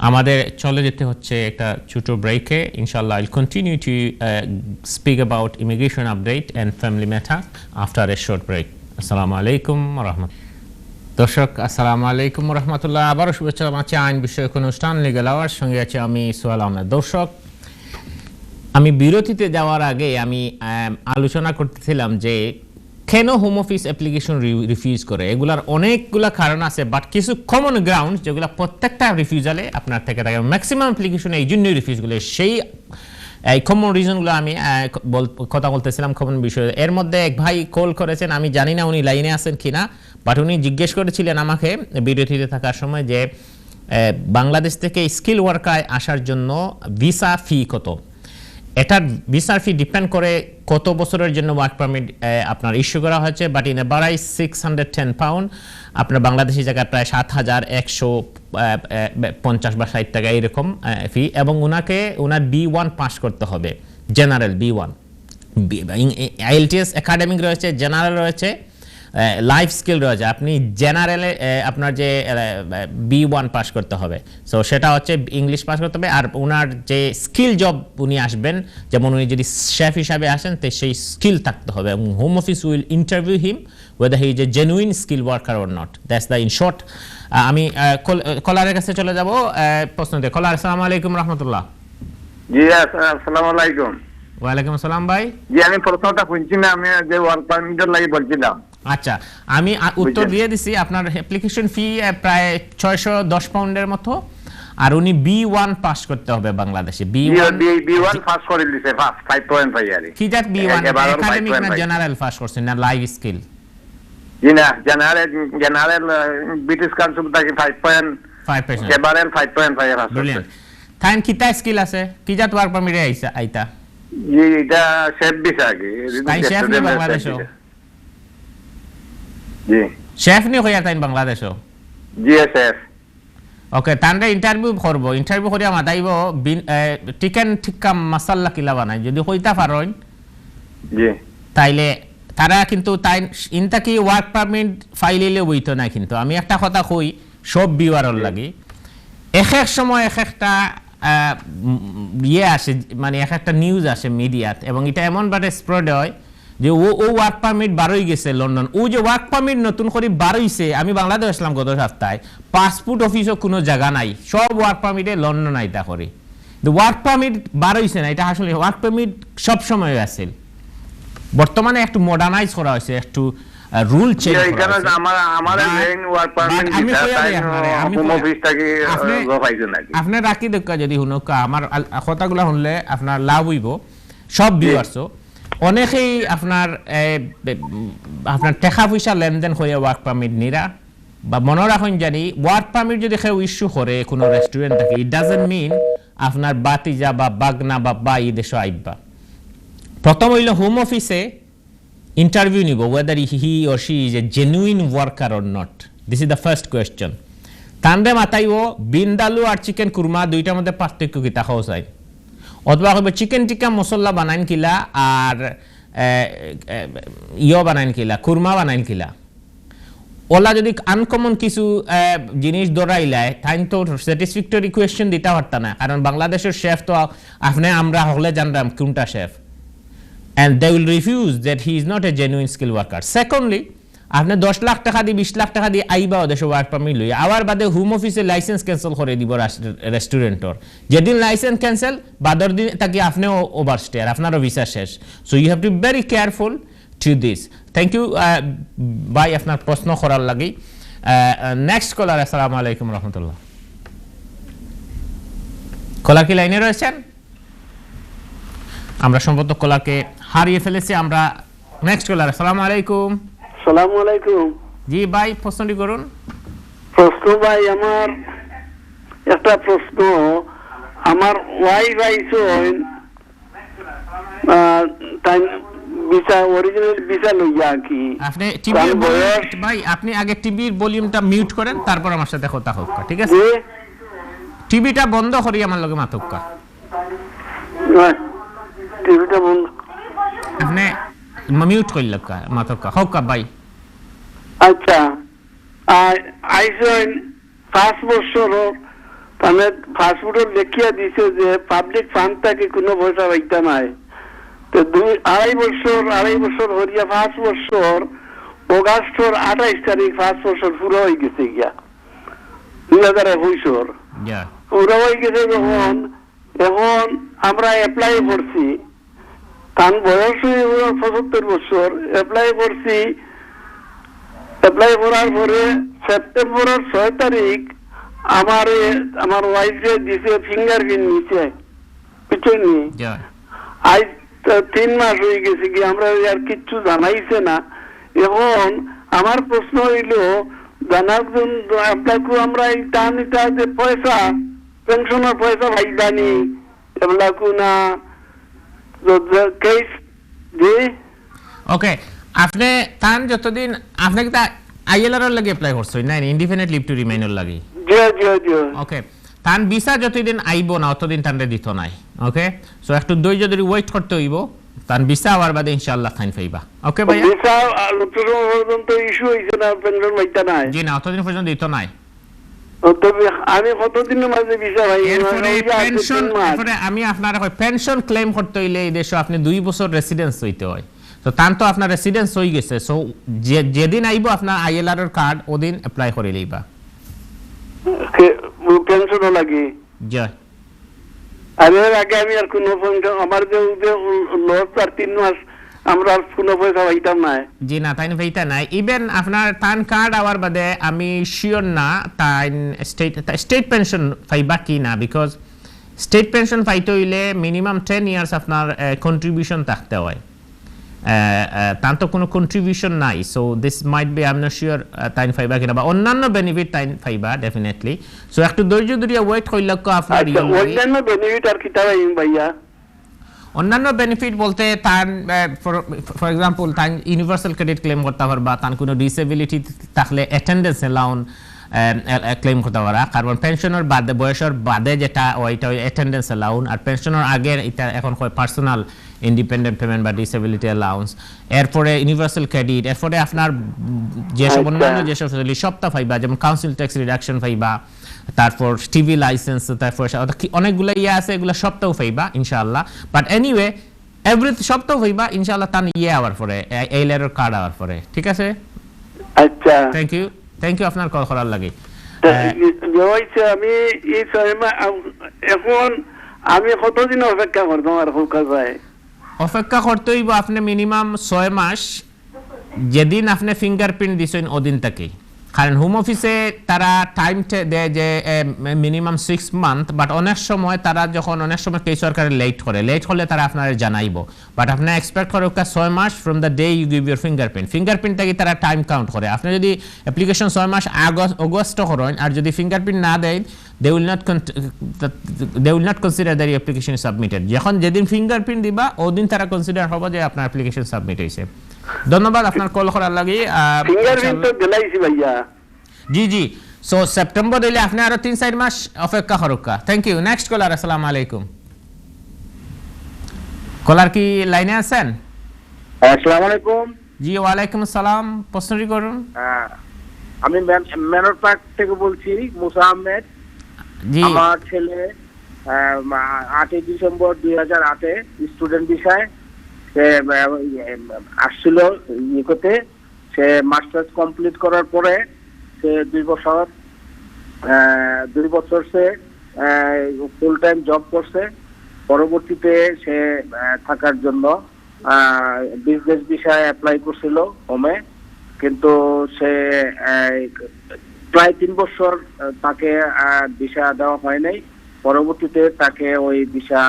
আমাদের চলে যেতে হচ্ছে একটা ছোট ব্রেকে। ইনশাআল্লাহ I'll continue to speak about immigration update and family matter after a short break. আসসালামু আলাইকুম ওয়া রাহমাতুল্লাহ। দর্শক আসসালামু আলাইকুম ওয়া রাহমাতুল্লাহ। আবারও শুভেচ্ছা জানাচ্ছি আইন বিষয়ক অনুষ্ঠান লিগ্যাল আওয়ার, সঙ্গে আছে আমি সোহেল আহমেদ। দর্শক আমি বিরতিতে যাওয়ার আগে আমি আলোচনা করতেছিলাম যে কেন হোম অফিস অ্যাপ্লিকেশন রিফিউজ করে। এগুলার অনেকগুলা কারণ আছে, বাট কিছু কমন গ্রাউন্ড যেগুলো প্রত্যেকটা রিফিউজালে আপনার থেকে থাকে। ম্যাক্সিমাম অ্যাপ্লিকেশনে এই জন্যই রিফিউজগুলো, সেই এই কমন রিজনগুলো আমি কথা বলতেছিলাম কমন বিষয়ে। এর মধ্যে এক ভাই কল করেছেন, আমি জানি না উনি লাইনে আছেন কিনা, বাট উনি জিজ্ঞেস করেছিলেন আমাকে বিরতিতে থাকার সময় যে বাংলাদেশ থেকে স্কিল ওয়ার্কার আসার জন্য ভিসা ফি কত। এটার ভিসার ফি ডিপেন্ড করে কত বছরের জন্য ওয়ার্ক পারমিট আপনার ইস্যু করা হয়েছে, বাট ইন এভারেজ 610 পাউন্ড আপনার বাংলাদেশি জায়গায় প্রায় 7,150 বা 60 টাকা এরকম ফি। এবং ওনার B1 পাস করতে হবে, জেনারেল B1। IELTS একাডেমিক রয়েছে, জেনারেল রয়েছে, লাইফ স্কিল রয়েছে। আপনি জেনারেলে আপনার যে B1 পাস করতে হবে, সো সেটা হচ্ছে ইংলিশ পাস করতে হবে। আর ওনার যে স্কিল জব উনি আসবেন, যেমন উনি যদি শেফ হিসাবে আসেন তো সেই স্কিল থাকতে হবে, এবং home office will interview him whether he is a genuine skill worker or not. That's the in short. আমি কলারের কাছে চলে যাব প্রশ্ন দিয়ে। কলার আসসালামু আলাইকুম রাহমাতুল্লাহ। জি আসসালামু আলাইকুম। ওয়া আলাইকুম আসসালাম ভাই। জি আমি প্রশ্নটা শুনছি না, আমি যে ওয়ার্ক পারমিটের লাগি বলছিলাম। আচ্ছা আমি উত্তর দিয়ে দিছি। আপনার অ্যাপ্লিকেশন ফি প্রায় 610 পাউন্ডের মতো, আর উনি B1 পাস করতে হবে বাংলাদেশে। B1 পাস করে দিয়েছে, 5.5 আর কি জাত B1 একাডেমিক না জেনারেল পাস করছেন না লাইফ স্কিল? জি না, জেনারেল ব্রিটিশ কাউন্সিল থেকে 5.5 জেনারেল 5.5 পাস করছে। তাইন কিতা স্কিল আছে, কি জাত ওয়ার্ক পারমিটে আইতা? জি এটা শেফ ভিসা কি তাই শেফ নি বাংলাদেশে? জি শেফ নি হইয়া তাইন বাংলাদেশে? জি শেফ। ওকে, তানরে ইন্টারভিউ করব, ইন্টারভিউ করিয়া মাতাইব চিকেন টিক্কা মশলা কিলা বানাই, যদি হইতা পারেন জি তাইলে তারা কিন্তু তাই ইনতা কি ওয়ার্ক পারমিট ফাইলিলে বইতো না। কিন্তু আমি একটা কথা কই সব বিওয়ারর লাগি, এক এক সময় এক একটা আসে, মানে এক একটা নিউজ আসে মিডিয়াত, এবং এটা এমনভাবে স্প্রেড হয় যে ও ওয়ার্ক পারমিট বারোই গেছে লন্ডন। ও যে ওয়ার্ক পারমিট নতুন করে বারোইছে, আমি বাংলাদেশ আসলাম গত সপ্তাহে, পাসপোর্ট অফিসও কোনো জায়গা নাই, সব ওয়ার্ক পারমিটে লন্ডন আইতা করে। ওয়ার্ক পারমিট বারোইছে না, এটা আসলে ওয়ার্ক পারমিট সবসময় আছে। বর্তমানে একটু মডার্নাইজ করা হয়েছে, একটু রুল চেঞ্জ এখানে আমার মেইন ওয়ার্ক পারমিট আমি হোম অফিস থেকে পাইছে নাকি আপনি রাখি দেখা যদি হুনকা আমার কথাগুলো শুনলে আপনার লাভ হইব সব ভিউয়ার্সও অনেকেই আপনার টাকা পয়সা লেনদেন হয়ে ওয়ার্ক পারমিট নিরা বা মনে রাখুন জানি ওয়ার্ক পারমিট যদি কেউ ইস্যু করে কোনো রেস্টুরেন্ট থেকে ইট ডাজন্ট মিন আপনার বাতিজা বা বাগনা বা এই দেশে আইবা প্রথম হইল হোম অফিসে ইন্টারভিউ নিব whether he or she is a genuine worker or not. This is the first question. তানরে মাতাইব বিন্দালু আর চিকেন কুরমা দুইটার মধ্যে পার্থক্য কি তা খাওয়া যায় অথবা কইব চিকেন টিক্কা মশলা বানাইন কিলা আর বানাইন কিলা কুরমা বানাইন কিলা ওলা যদি আনকমন কিছু জিনিস দৌড়াইলায় তাই তো স্যাটিসফ্যাক্টরি কোয়েশ্চেন দিতে পারতা না কারণ বাংলাদেশের শেফ তো আপনি আমরা হলে জানলাম কোনটা chef and they will refuse that he is not a genuine skill worker. Secondly, আপনি 10 লাখ টাকা দিয়ে 20 লাখ টাকা দিয়ে আইবা ওদেশে ওয়ার্ক পারমিট লই আবার বাদে হোম অফিসে লাইসেন্স ক্যান্সেল করে দিব রেস্টুরেন্টর যেদিন লাইসেন্স ক্যান্সেল বাদর দিন তাকে আপনি ওভারস্টে আর আপনারও ভিসা শেষ so you have to be very careful to this thank you ভাই আপনার প্রশ্ন করার লাগি নেক্সট কলার আসসালামু আলাইকুম রহমতুল্লাহ কলার কি লাইনে রয়েছেন আমরা সম্ভবত কলারকে হারিয়ে ফেলেছি আমরা নেক্সট কলার আসসালামু আলাইকুম আসসালামু আলাইকুম জি ভাই প্রশ্নটি করুন প্রশ্ন ভাই আমার একটা প্রশ্ন আমার ওয়াইফ আইসন তাই ভিসা অরিজিনাল ভিসা লইয়া কি আপনি টিভির ভাই আপনি আগে টিভির ভলিউমটা মিউট করেন তারপর আমার সাথে কথা হোক ঠিক আছে টিভিটা বন্ধ করি আমার লগে মাতক্কা টিভিটা বন্ধ আপনি মিউট কইল কা মাতক্কা হোক ভাই আচ্ছা আইসন 5 বছর মানে পাসপোর্ট দেখিয়া দিছে যে পাবলিক ফান্ড থেকে কোনো পয়সা পাইতা নাই তো 2.5 বছর হরিয়া 5 বছর অগাস্টর 28 তারিখ 5 বছর পুরো হয়ে গেছে গিয়া 2021 পুরো হয়ে গেছে এখন আমরা অ্যাপ্লাই করছি তার বয়স 75 বছর অ্যাপ্লাই করছি অ্যাপ্লাই করার পরে সেপ্টেম্বরের 6 তারিখ আমার ওয়াইফে দিছে ফিঙ্গারপ্রিন্ট নিচে পিছনে আজ 3 মাস হয়ে গেছে কি আমরা আর কিচ্ছু জানাইছে না এখন আমার প্রশ্ন হইল জানার জন্য আপনাকে আমরা এই টানিটা যে পয়সা পেনশনের পয়সা ভাইবানি এগুলাকু না কেস জি ওকে আপনি তান যতদিন আপনি কি আইএলআর এর লাগি অ্যাপ্লাই করছই না ইনডিফিনিট লিভ টু রিমেইন এর লাগি জি ওকে তান ভিসা যতদিন আইবো না ততদিন তানরে দিত নাই ওকে সো একটু ধৈর্য ধরে ওয়েট করতে হইব তান ভিসা আবার বাদে ইনশাআল্লাহ ফাইন পাইবা ওকে ভাই ভিসা পর্যন্ত ইস্যু হইছে না পেনশন পাইতা নাই জি না ততদিন পর্যন্ত দিত নাই আমি কতদিনের মাঝে ভিসা ভাই এরপরে আমি আপনার পেনশন ক্লেম করতে হইলে এই দেশে আপনি 2 বছর রেসিডেন্স হইতে হয় তো তান তো আপনার রেসিডেন্স হয়ে গেছে সো যেদিন আইবো আপনার আইএলআর এর কার্ড ওদিন অ্যাপ্লাই করে লইবা পেনশন লাগি জয় আরে আগে আমি আর কোনো পেনশন আমার যে লস আর 3 মাস আমরা কোনো পয়সা পাইতাম না জি না তাই পাইতা নাই ইভেন আপনার টান কার্ড আওয়ার বাদে আমি শিওর না তাই স্টেট পেনশন পাইবা কি না বিকজ স্টেট পেনশন পাইতে হইলে মিনিমাম 10 ইয়ার্স আপনার কন্ট্রিবিউশন থাকতে হয় তার তো কোনো কন্ট্রিবিউশন নাই so this might be I am not sure time ফাইবা কিনা বা অন্যান্য বেনিফিট টাইম ফাইবা ডেফিনেটলি সো একটু ধৈর্য ধরে ওয়েট কইল আপনার অন্যান্য বেনিফিট আর কি তাই ভাইয়া অন্যান্য বেনিফিট বলতে তার ফর এক্সাম্পল তার ইউনিভার্সাল ক্রেডিট ক্লেম করতে পারবা তার কোনো ডিসেবিলিটি থাকলে অ্যাটেন্ডেন্স অ্যালাউন ক্লেম করতে পারা কারণ পেনশনের বাদে বয়সের বাদে যেটা ওইটা অ্যাটেন্ডেন্স অ্যালাউন আর পেনশনের আগে এটা এখন হয় পার্সোনাল ইন্ডিপেন্ডেন্ট পেমেন্ট বা ডিসেবিলিটি অ্যালাউন্স এরপরে ইউনিভার্সাল ক্রেডিট এরপরে আপনার যেসব অন্যান্য যেসব সপ্তাহ পাইবা যেমন কাউন্সিল ট্যাক্স রিডাকশন পাইবা তারপর টিভি লাইসেন্স তারপর অনেকগুলো আছে এগুলো সপ্তাহ পাইবা ইনশাআল্লাহ বাট এনিওয়ে এভরি সপ্তাহ পাইবা ইনশাআল্লাহ তার আওয়ার পরে এই লেটার কার্ড আওয়ার পরে ঠিক আছে আচ্ছা থ্যাংক ইউ আপনার কল করার লাগে আমি এখন আমি কতদিন অপেক্ষা করতাম আর হোক যায় অপেক্ষা করতে হইব আপনি মিনিমাম 6 মাস যেদিন আপনি ফিঙ্গারপ্রিন্ট দিছেন ওদিন থেকে, কারণ হোম অফিসে তারা টাইম দেয় যে মিনিমাম 6 মান্থ, বাট অনেক সময় তারা যখন অনেক সময় কেস সরকারে লেট হলে তারা আপনারা জানাইব, বাট আপনারা এক্সপেক্ট করে 6 মাস from the day you give your fingerprint থেকে তারা টাইম কাউন্ট করে। আপনি যদি অ্যাপ্লিকেশন 6 মাস অগস্ট করেন আর যদি ফিঙ্গারপ্রিন্ট না দেন, they will not consider that your application is submitted. যখন যেদিন ফিঙ্গারপ্রিন্ট দিবা ওদিন তারা কনসিডার হবে যে আপনার অ্যাপ্লিকেশন সাবমিট হয়েছে। ধন্যবাদ আপনার কল করার লাগি। ফিঙ্গারপ্রিন্ট তো দিলাইছি ভাইয়া। জি সো সেপ্টেম্বর দিলে আপনি আরো 3-4 মাস অপেক্ষা করুকা। Thank you. নেক্সট কলার, আসসালামু আলাইকুম। কলার কি লাইনে আছেন? আসসালামু আলাইকুম। জি ওয়ালাইকুম আসসালাম, প্রশ্নটি করুন। আমি ম্যানর পার্ক থেকে বলছি, মুসা আহমেদ। জি, আমার ছেলে 8 ডিসেম্বর 2008 স্টুডেন্ট বিষয় সে আসছিল ইকোতে। সে মাস্টার্স কমপ্লিট করার পরে সে 2 বছর সে ফুল টাইম জব করছে। পরবর্তীতে সে থাকার জন্য বিজনেস বিষয়ে অ্যাপ্লাই করছিল হোমে, কিন্তু সে প্রায় 3 বছর তাকে ভিসা দেওয়া হয় নাই। পরবর্তীতে তাকে ওই ভিসা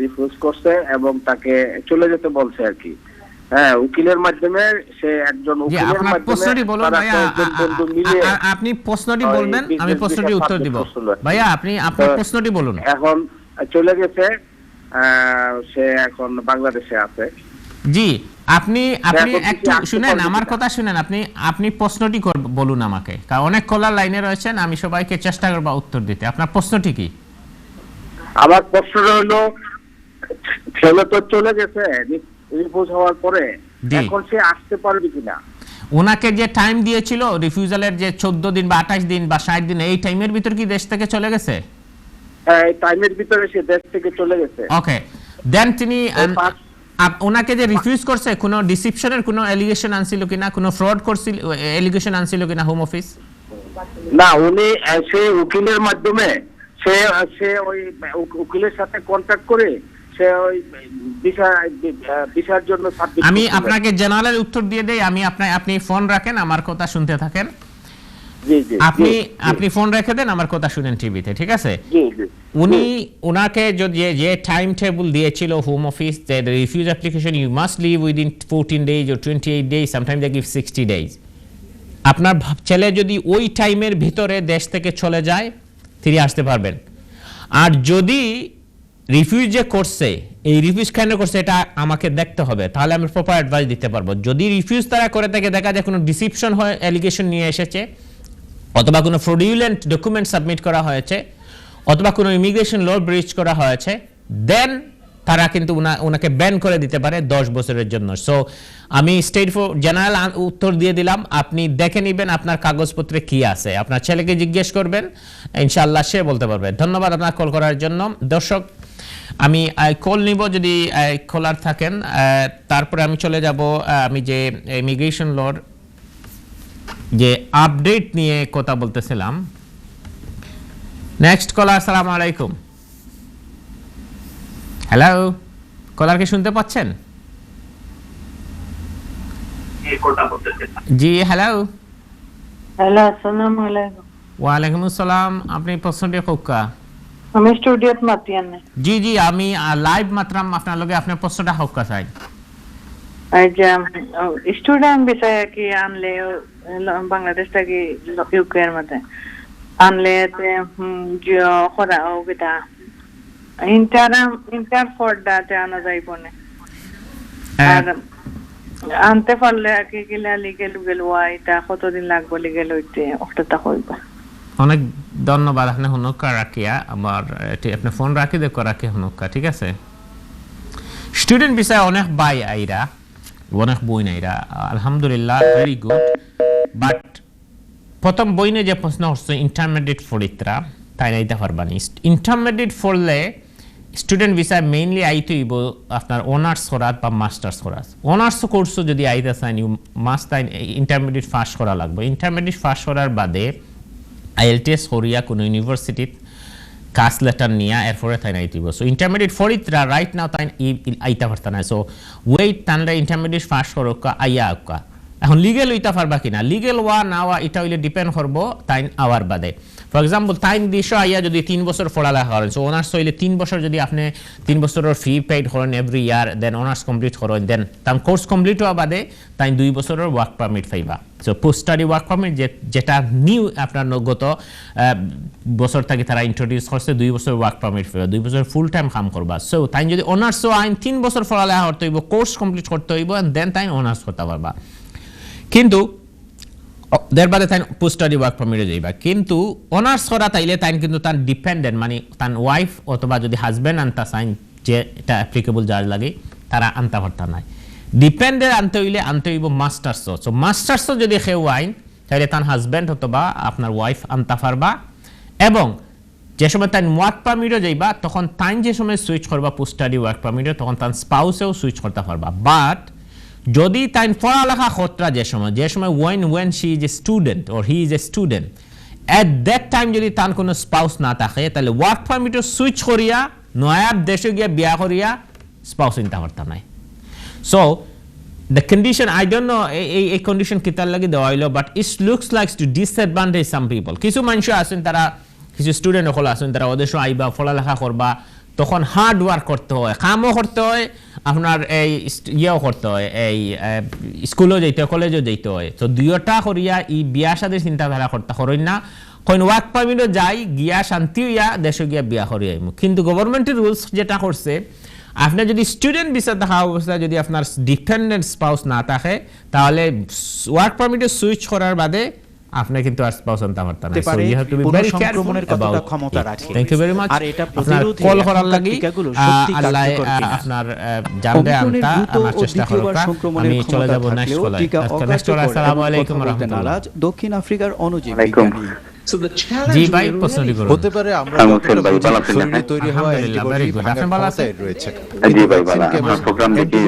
রিফিউজ করছে এবং তাকে চলে যেতে বলছে আর কি। হ্যাঁ, উকিলের মাধ্যমে সে একজন উকিলের মাধ্যমে আপনি প্রশ্নটি বলবেন, আমি প্রশ্নটি উত্তর দিব। ভাইয়া আপনি আপনার প্রশ্নটি বলুন। এখন চলে গেছে, সে এখন বাংলাদেশে আছে। জি, আপনি একটু শুনেন, আমার কথা শুনেন। আপনি প্রশ্নটি বলুন আমাকে, কারণ অনেক কলার লাইনে রয়েছেন, আমি সবাইকে চেষ্টা করব উত্তর দিতে। আপনার প্রশ্নটি কি? আমার প্রশ্নটা হলো, ছেলে তো চলে গেছে রিফিউজ হওয়ার পরে, এখন সে আসতে পারবে কিনা? ওনাকে যে টাইম দিয়েছিল রিফিউজালের, যে 14 দিন বা 28 দিন বা 60 দিন, এই টাইমের ভিতর কি দেশ থেকে চলে গেছে? হ্যাঁ, এই টাইমের ভিতরে সে দেশ থেকে চলে গেছে। ওকে, দেন তিনি ওনাকে যে রিফিউজ করছে, কোনো ডিসিপশনের কোনো এলিগেশন আনছিল কিনা, কোনো ফ্রড করছিল এলিগেশন আনছিল কিনা হোম অফিস? না, উনি সে উকিলের মাধ্যমে সে ওই উকিলের সাথে কন্ট্যাক্ট করে সে ওই ভিসার জন্য সাবমিট। আমি আপনাকে জেনারেল উত্তর দিয়ে দেই। আপনি ফোন রাখেন, আমার কথা শুনতে থাকেন। জি জি, আপনি ফোন রেখে দেন, আমার কথা শুনেন টিভিতে, ঠিক আছে? জি জি। ওনাকে যে টাইম টেবিল দিয়েছিল হোম অফিস, যে refuse application you must leave within 14 days or 28 days, sometime they give 60 days। আপনার ছেলে যদি ওই টাইমের ভিতরে দেশ থেকে চলে যায়, তিনি আসতে পারবেন। আর যদি রিফিউজ যে করছে, এই রিফিউজ কেন করছে এটা আমাকে দেখতে হবে, তাহলে আমি প্রপার অ্যাডভাইস দিতে পারবো। যদি রিফিউজ তারা করে থাকে, দেখা যায় কোনো ডিসিপশন হয়, অ্যালিগেশন নিয়ে এসেছে, অথবা কোনো ফ্রডুলেন্ট ডকুমেন্ট সাবমিট করা হয়েছে, অথবা কোনো ইমিগ্রেশন ল ব্রিচ করা হয়েছে, দেন তারা কিন্তু ওনাকে ব্যান করে দিতে পারে 10 বছরের জন্য। সো আমি জেনারেল উত্তর দিয়ে দিলাম, আপনি দেখে নেবেন আপনার কাগজপত্রে কি আছে, আপনার ছেলেকে জিজ্ঞেস করবেন, ইনশাআল্লাহ সে বলতে পারবে। ধন্যবাদ আপনার কল করার জন্য। দর্শক, আমি কল নিব যদি খোলার থাকেন, তারপরে আমি চলে যাব আমি যে ইমিগ্রেশন লর যে আপডেট নিয়ে কথা বলতেছিলাম। নেক্সট কলার, আসসালামু আলাইকুম। হ্যালো, কলার কি শুনতে পাচ্ছেন? জি, হ্যালো। হ্যালো, আসসালামু আলাইকুম। ওয়ালাইকুম আসসালাম। আপনি প্রশ্নটি কোকা? আমি স্টুডিওত মাতিয়ান। জি জি, আমি লাইভ মাত্রাম আপনার লগে আপনার প্রশ্নটা কোকা চাই। এই যে স্টুডেন্ট বিষয়ে কি আনলে বাংলাদেশ থেকে ইউকে এর মধ্যে আনলে যে করা ওটা ইন্টার ফরডা জানা যাইব না, আর আনতে পারলে কি গেলে লিগেল এটা কতদিন লাগবে লিগেল হইতে ওটা হইবা। অনেক ধন্যবাদ। আপনি হনুকা রাখিয়া আমার আপনি ফোন রাখি দেখো রাখি হনুকা, ঠিক আছে? স্টুডেন্ট বিষয়ে অনেক বাই আইরা, অনেক বই নাইরা, আলহামদুলিল্লাহ ভেরি গুড। বাট প্রথম বইনে যে প্রশ্ন হচ্ছে ইন্টারমিডিয়েট ফরিত্রা, তাই নাইতে পারবানি। ইন্টারমিডিয়েট ফরলে স্টুডেন্ট বিষয় মেইনলি আইতে হইব আপনার অনার্স করাত বা মাস্টার্স করাত। অনার্স কোর্সও যদি আইতে চান, ইউ মাস্ট ইন্টারমিডিয়েট পাস করা লাগবে। ইন্টারমিডিয়েট পাস করার বাদে IELTS করিয়া কোনো ইউনিভার্সিটিত কাস্ট লেটার নিয়া এরপরে তাই আইতে হইব। সো ইন্টারমিডিয়েট ফরিত্রা রাইট নাও তাই আইতে পারতা না। সো ওয়েট তানলে ইন্টারমিডিয়েট পাস করোকা আইয়া আকা এখন লিগেল হইতা পারবা কিনা লিগেল ওয়া না ওয়া এটা হইলে ডিপেন্ড করব তাইন আওয়ার বাদে ফর এক্সাম্পল তাইন দিশো আইয়া যদি 3 বছর পড়ালেখা করেন সো অনার্স হইলে 3 বছর যদি আপনি 3 বছরের ফি পেইড করেন এভরি ইয়ার দেন অনার্স কমপ্লিট করেন দেন তাম কোর্স কমপ্লিট হওয়া বাদে তাই 2 বছরের ওয়ার্ক পারমিট পাইবা so post study work permit যেটা নিউ আপনার গত বছর থেকে তারা ইন্ট্রোডিউস করছে 2 বছর ওয়ার্ক পারমিট পাইবা 2 বছর ফুল টাইম কাম করবা সো তাই যদি অনার্স আইন 3 বছর পড়ালেখা করতে হইব কোর্স কমপ্লিট করতে হইব এন্ড দেন তাই অনার্স করতে পারবা কিন্তু দেরবাদে তাই পোস্ট স্টাডি ওয়ার্ক পারমিটে যাইবা কিন্তু অনার্স করা তাইলে তাই কিন্তু তার ডিপেন্ডেন্ট মানে তার ওয়াইফ অথবা যদি হাজব্যান্ড আনতা সাইন যে এটা অ্যাপ্লিকেবল যার লাগে তারা আনতে পারতা নাই ডিপেন্ডেন্ট আনতে হইব মাস্টার্স সো মাস্টার্স যদি কেউ আইন তাহলে তার হাজব্যান্ড অথবা আপনার ওয়াইফ আনতে পারবা এবং যে সময় তাই ওয়ার্ক পারমিটে যাইবা তখন তাই যে সময় সুইচ করবা পোস্ট স্টাডি ওয়ার্ক পারমিটে তখন তার স্পাউসেও সুইচ করতে পারবা বাট যদি তাই পড়ালেখা খতরা যে সময় when she is a student or he is a student at that time যদি তার কোনো স্পাউস না থাকে তাহলে ওয়ার্ক পারমিটে সুইচ করিয়া নয়া দেশে গিয়া বিয়া করিয়া স্পাউস ইনতা করতে নাই so the condition I don't know এই কন্ডিশন কিতার লাগি দেওয়া হইলো but it looks like to disadvantage some people কিছু মানুষ আছেন তারা কিছু স্টুডেন্ট হল আছেন তারা ওদের সময় আইবা পড়ালেখা করবা তখন হার্ড ওয়ার্ক করতে হয় কামও করতে হয় আপনার এই ইয়েও করতে হয় এই স্কুলেও যাইতে হয় কলেজেও যাইতে হয় তো দুইটা করিয়া এই বিয়া শাদীর চিন্তাধারা করতে করেন না কোন ওয়ার্ক পারমিটও যাই গিয়া শান্তি হইয়া দেশে গিয়া বিয়া করিয়া কিন্তু গভর্নমেন্টের রুলস যেটা করছে আপনার যদি স্টুডেন্ট ভিসা থাকা অবস্থায় যদি আপনার ডিপেন্ডেন্ট স্পাউস না থাকে তাহলে ওয়ার্ক পারমিটে সুইচ করার বাদে আপনি কিন্তু আর স্পাউস আনতে পারতেন না so you have to be very careful কতটা ক্ষমতা রাখে থ্যাংক ইউ ভেরি মাচ আর এটা প্রতিরোধী কল করার লাগি আল্লাহ আপনার জানতে আনতা আমার চেষ্টা করব আমি চলে যাব নেক্সট কল নেক্সট কল আসসালামু আলাইকুম ওয়া রাহমাতুল্লাহ দক্ষিণ আফ্রিকার অনুজীব বিজ্ঞানী জি ভাই প্রশ্ন করুন হতে পারে আমরা শরীরে তৈরি হওয়া অ্যান্টিবডি আপনি ভালো আছেন রয়েছে জি ভাই ভালো আপনার প্রোগ্রাম দেখি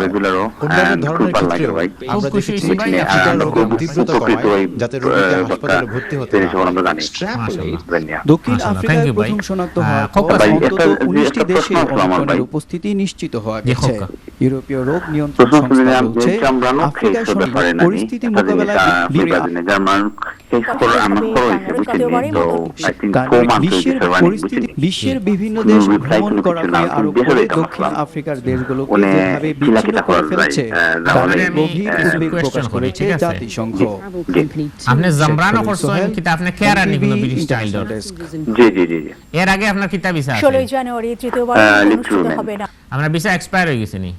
রেগুলারও খুব ভালো লাগে ভাই আমরা খুশি ভাই আপনার তীব্রতা কমায় যাতে রোগীকে হাসপাতালে ভর্তি হতে হয় আমরা জানি দক্ষিণ আফ্রিকায় প্রথম শনাক্ত হওয়া অন্তত 19টি দেশে ওমিক্রনের উপস্থিতি নিশ্চিত হওয়া গেছে ইউরোপীয় রোগ নিয়ন্ত্রণ সংস্থা বলছে আফ্রিকার সঙ্গে পরিস্থিতি মোকাবেলায় জার্মান কেস করে আমরা বিশ্বের বিভিন্ন দেশ ভ্রমণ করাকে আরো করে দক্ষিণ আফ্রিকার দেশগুলোকে যেভাবে বিচ্ছিন্ন করে ফেলছে তার গভীর উদ্বেগ প্রকাশ করেছে জাতিসংঘ আপনি জামরানো করছেন কিতা আপনি কেয়ার আনি কোনো ব্রিটিশ স্টাইল জি জি জি এর আগে আপনার কিতা ভিসা আছে 16 জানুয়ারি তৃতীয়বার অনুষ্ঠিত হবে না আপনার ভিসা এক্সপায়ার হয়ে গেছে নি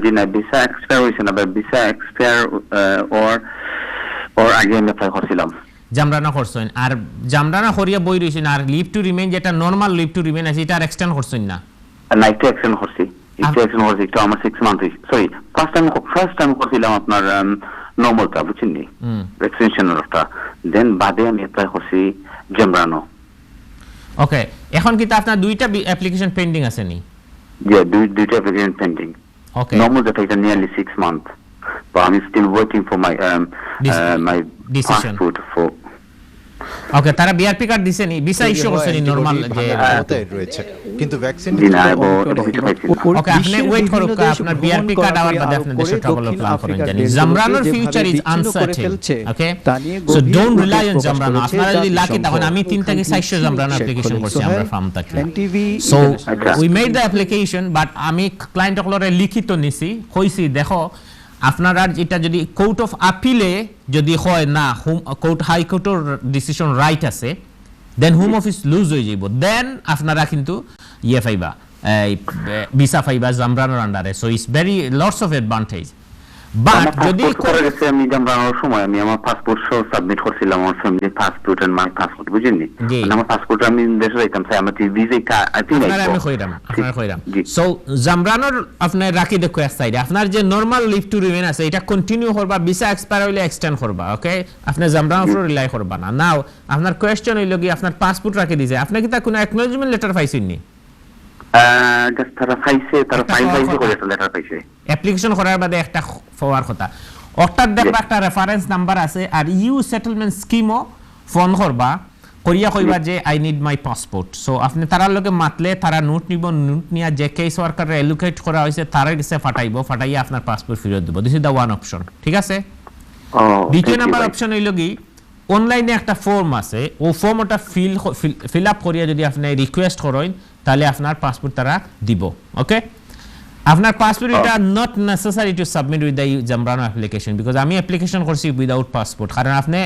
জি না ভিসা এক্সপায়ার হইছে না ভিসা এক্সপায়ার or আগে আমি অ্যাপ্লাই করছিলাম জামরানা করছেন আর জামরানা করিয়া বই রইছেন আর লিভ টু রিমেইন যেটা নরমাল লিভ টু রিমেইন আছে এটা আর এক্সটেন্ড করছেন না নাইট এক্সটেন্ড করছি এক্সটেন্ড করছি তো আমার 6 মান্থ সরি ফার্স্ট টাইম করছিলাম আপনার নরমালটা বুঝছেন নি এক্সটেনশনটা দেন বাদে আমি অ্যাপ্লাই করছি জামরানো ওকে এখন কি তা আপনার দুইটা অ্যাপ্লিকেশন পেন্ডিং আছে নি দুইটা অ্যাপ্লিকেশন পেন্ডিং ওকে নরমাল যেটা এটা nearly 6 month but I'm still waiting for my my passport for ওকে তারা বিআরপি কার্ড দিছে নি ভিসা ইস্যু করছে নি নরমাল যে রয়েছে কিন্তু ভ্যাকসিন ওকে আপনি ওয়েট করুন আপনার বিআরপি কার্ড আওয়ার বাদে আপনি দেশে ট্রাভেল প্ল্যান করেন জানি জামরানোর future is uncertain okay so don't rely on জামরানো আপনারা যদি লাকি তখন আমি 3 থেকে 400 জামরানো অ্যাপ্লিকেশন করছি আমরা ফার্ম থেকে so we made the application but আমি ক্লায়েন্ট সকলরে লিখিত নিছি কইছি দেখো আপনারা এটা যদি কোর্ট অফ আপিলে যদি হয় না কোর্ট হাই কোর্টের ডিসিশন রাইট আছে দেন হোম অফিস লুজ হয়ে যাব দেন আপনারা কিন্তু ইয়ে পাইবা ভিসা পাইবা জামরানোর আন্ডারে so it's very lots of advantage but যদি করে গেছে আমি জামরানোর সময় আমি আমার পাসপোর্ট সহ সাবমিট করছিলাম আমার family passport and my passport বুঝেননি আমার পাসপোর্ট আমি দেশে যাইতাম তাই আমার ভিসা আই থিংক আমি কইরাম সো জামরানোর আপনি রাখি দেখো এক সাইডে আপনার যে নরমাল লিভ টু রিমেইন আছে এটা কন্টিনিউ করবা ভিসা এক্সপায়ার হইলে এক্সটেন্ড করবা ওকে আপনি জামরানোর উপর রিলাই করবা না নাও আপনার কোশ্চেন হইলো কি আপনার পাসপোর্ট রাখি দিছে আপনি কি তা কোনো অ্যাকনলেজমেন্ট লেটার পাইছেন নি জাস্ট তারা ফাইল করে লেটার পাইছে অ্যাপ্লিকেশন করার বাদে একটা ফরওয়ার্ড কথা অর্থাৎ দেখবা একটা রেফারেন্স নাম্বার আছে আর ইউ সেটেলমেন্ট স্কিমও ফোন করবা করিয়া কইবা যে I need my passport so আপনি তারার লগে মাতলে তারা নোট নিব নোট নিয়া যে কেস ওয়ার্কারে এলোকেট করা হয়েছে তারা কাছে ফাটাইয়া আপনার পাসপোর্ট ফেরত দেব this is the one option ঠিক আছে দ্বিতীয় নাম্বার অপশন হইল কি অনলাইনে একটা ফর্ম আছে ও ফর্মটা ফিল আপ করিয়া যদি আপনি রিকোয়েস্ট করেন তাহলে আপনার পাসপোর্ট তারা দিব ওকে আপনার পাসপোর্ট এটা not necessary to submit with the জামরানো অ্যাপ্লিকেশন বিকজ আমি অ্যাপ্লিকেশন করছি উইদাউট পাসপোর্ট কারণ আপনি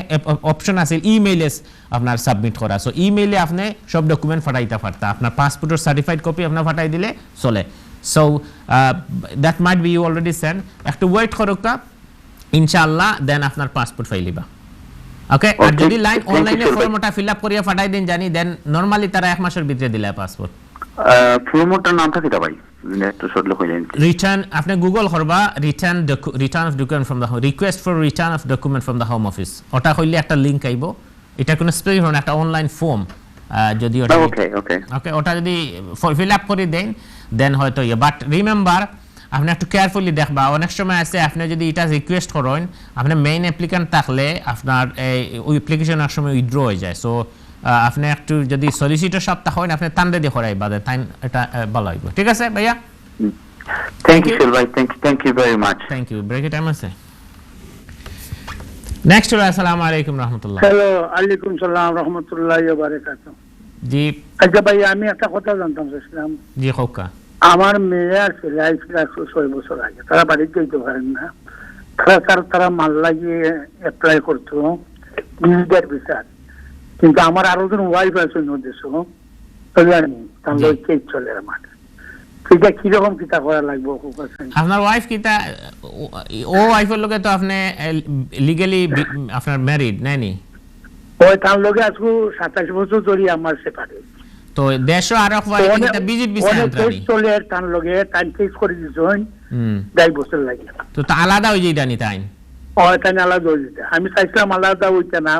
অপশন আছে ইমেইলে আপনার সাবমিট করা সো ইমেইলে আপনি সব ডকুমেন্ট ফাটাইতে পারতা আপনার পাসপোর্টের সার্টিফাইড কপি আপনার ফাটাই দিলে চলে so that might be you already send একটু ওয়েট করুকা ইনশাআল্লাহ দেন আপনার পাসপোর্ট ফাইলিবা ওকে আর যদি লাইন অনলাইনে ফর্মটা ফিল আপ করিয়া ফাটাই দেন জানি দেন নরমালি তারা এক মাসের ভিতরে দিলে পাসপোর্ট ফর্মটার নাম থাকে ভাই একটু শর্ট লিখে দেন রিটার্ন আপনি গুগল করবা return of document from the request for return of document from the home office ওটা কইলে একটা লিংক আইবো এটা কোন স্পেস হন একটা অনলাইন ফর্ম যদি ওটা ওকে ওটা যদি ফিল আপ করে দেন দেন হয়তো বাট রিমেম্বার আপনি একটু কেয়ারফুলি দেখবা অনেক সময় আছে আপনি যদি এটা রিকোয়েস্ট করেন আপনি মেইন অ্যাপ্লিক্যান্ট থাকলে আপনার ওই অ্যাপ্লিকেশন এক সময় উইথড্র হয়ে যায় সো আপনি একটু যদি সলিসিটর সপ্তাহ হয় আপনি তান্ডে দিয়ে করাই বাদে তাই এটা ভালো হইব ঠিক আছে ভাইয়া থ্যাংক ইউ ভাই thank you very much thank you break time আছে নেক্সট আসসালামু আলাইকুম রাহমাতুল্লাহ হ্যালো আলাইকুম সালাম রাহমাতুল্লাহি ওয়া বারাকাতুহু জি আচ্ছা ভাই আমি একটা কথা জানতাম চাইছিলাম জি খোকা আমার মেয়ে আছে লাইফ 6 বছর আগে তারা বাড়িতে যেতে পারেন না তারা মাল লাগিয়ে অ্যাপ্লাই করতো ভিজিটার ভিসা কিন্তু আমার আরো জন ওয়াইফ আছে দেশ জানি তাহলে কেস চলে আমার সেটা কিরকম কিতা করা লাগবে আপনার ওয়াইফ কিতা ও ওয়াইফের লগে তো আপনি লিগালি আপনার ম্যারিড নাইনি ওই তার লগে আজকে 27 বছর ধরে আমার সেপারেট তো দেশ আর ওয়াইফ কিতা ভিজিট ভিসা আনতানি চলে তার লগে টাইম ফিক্স করে দিছেন 2 বছর লাগে তো আলাদা হয়ে যাই জানি তাই ওই তাই আলাদা হয়ে যায় আমি চাইছিলাম আলাদা হইতে না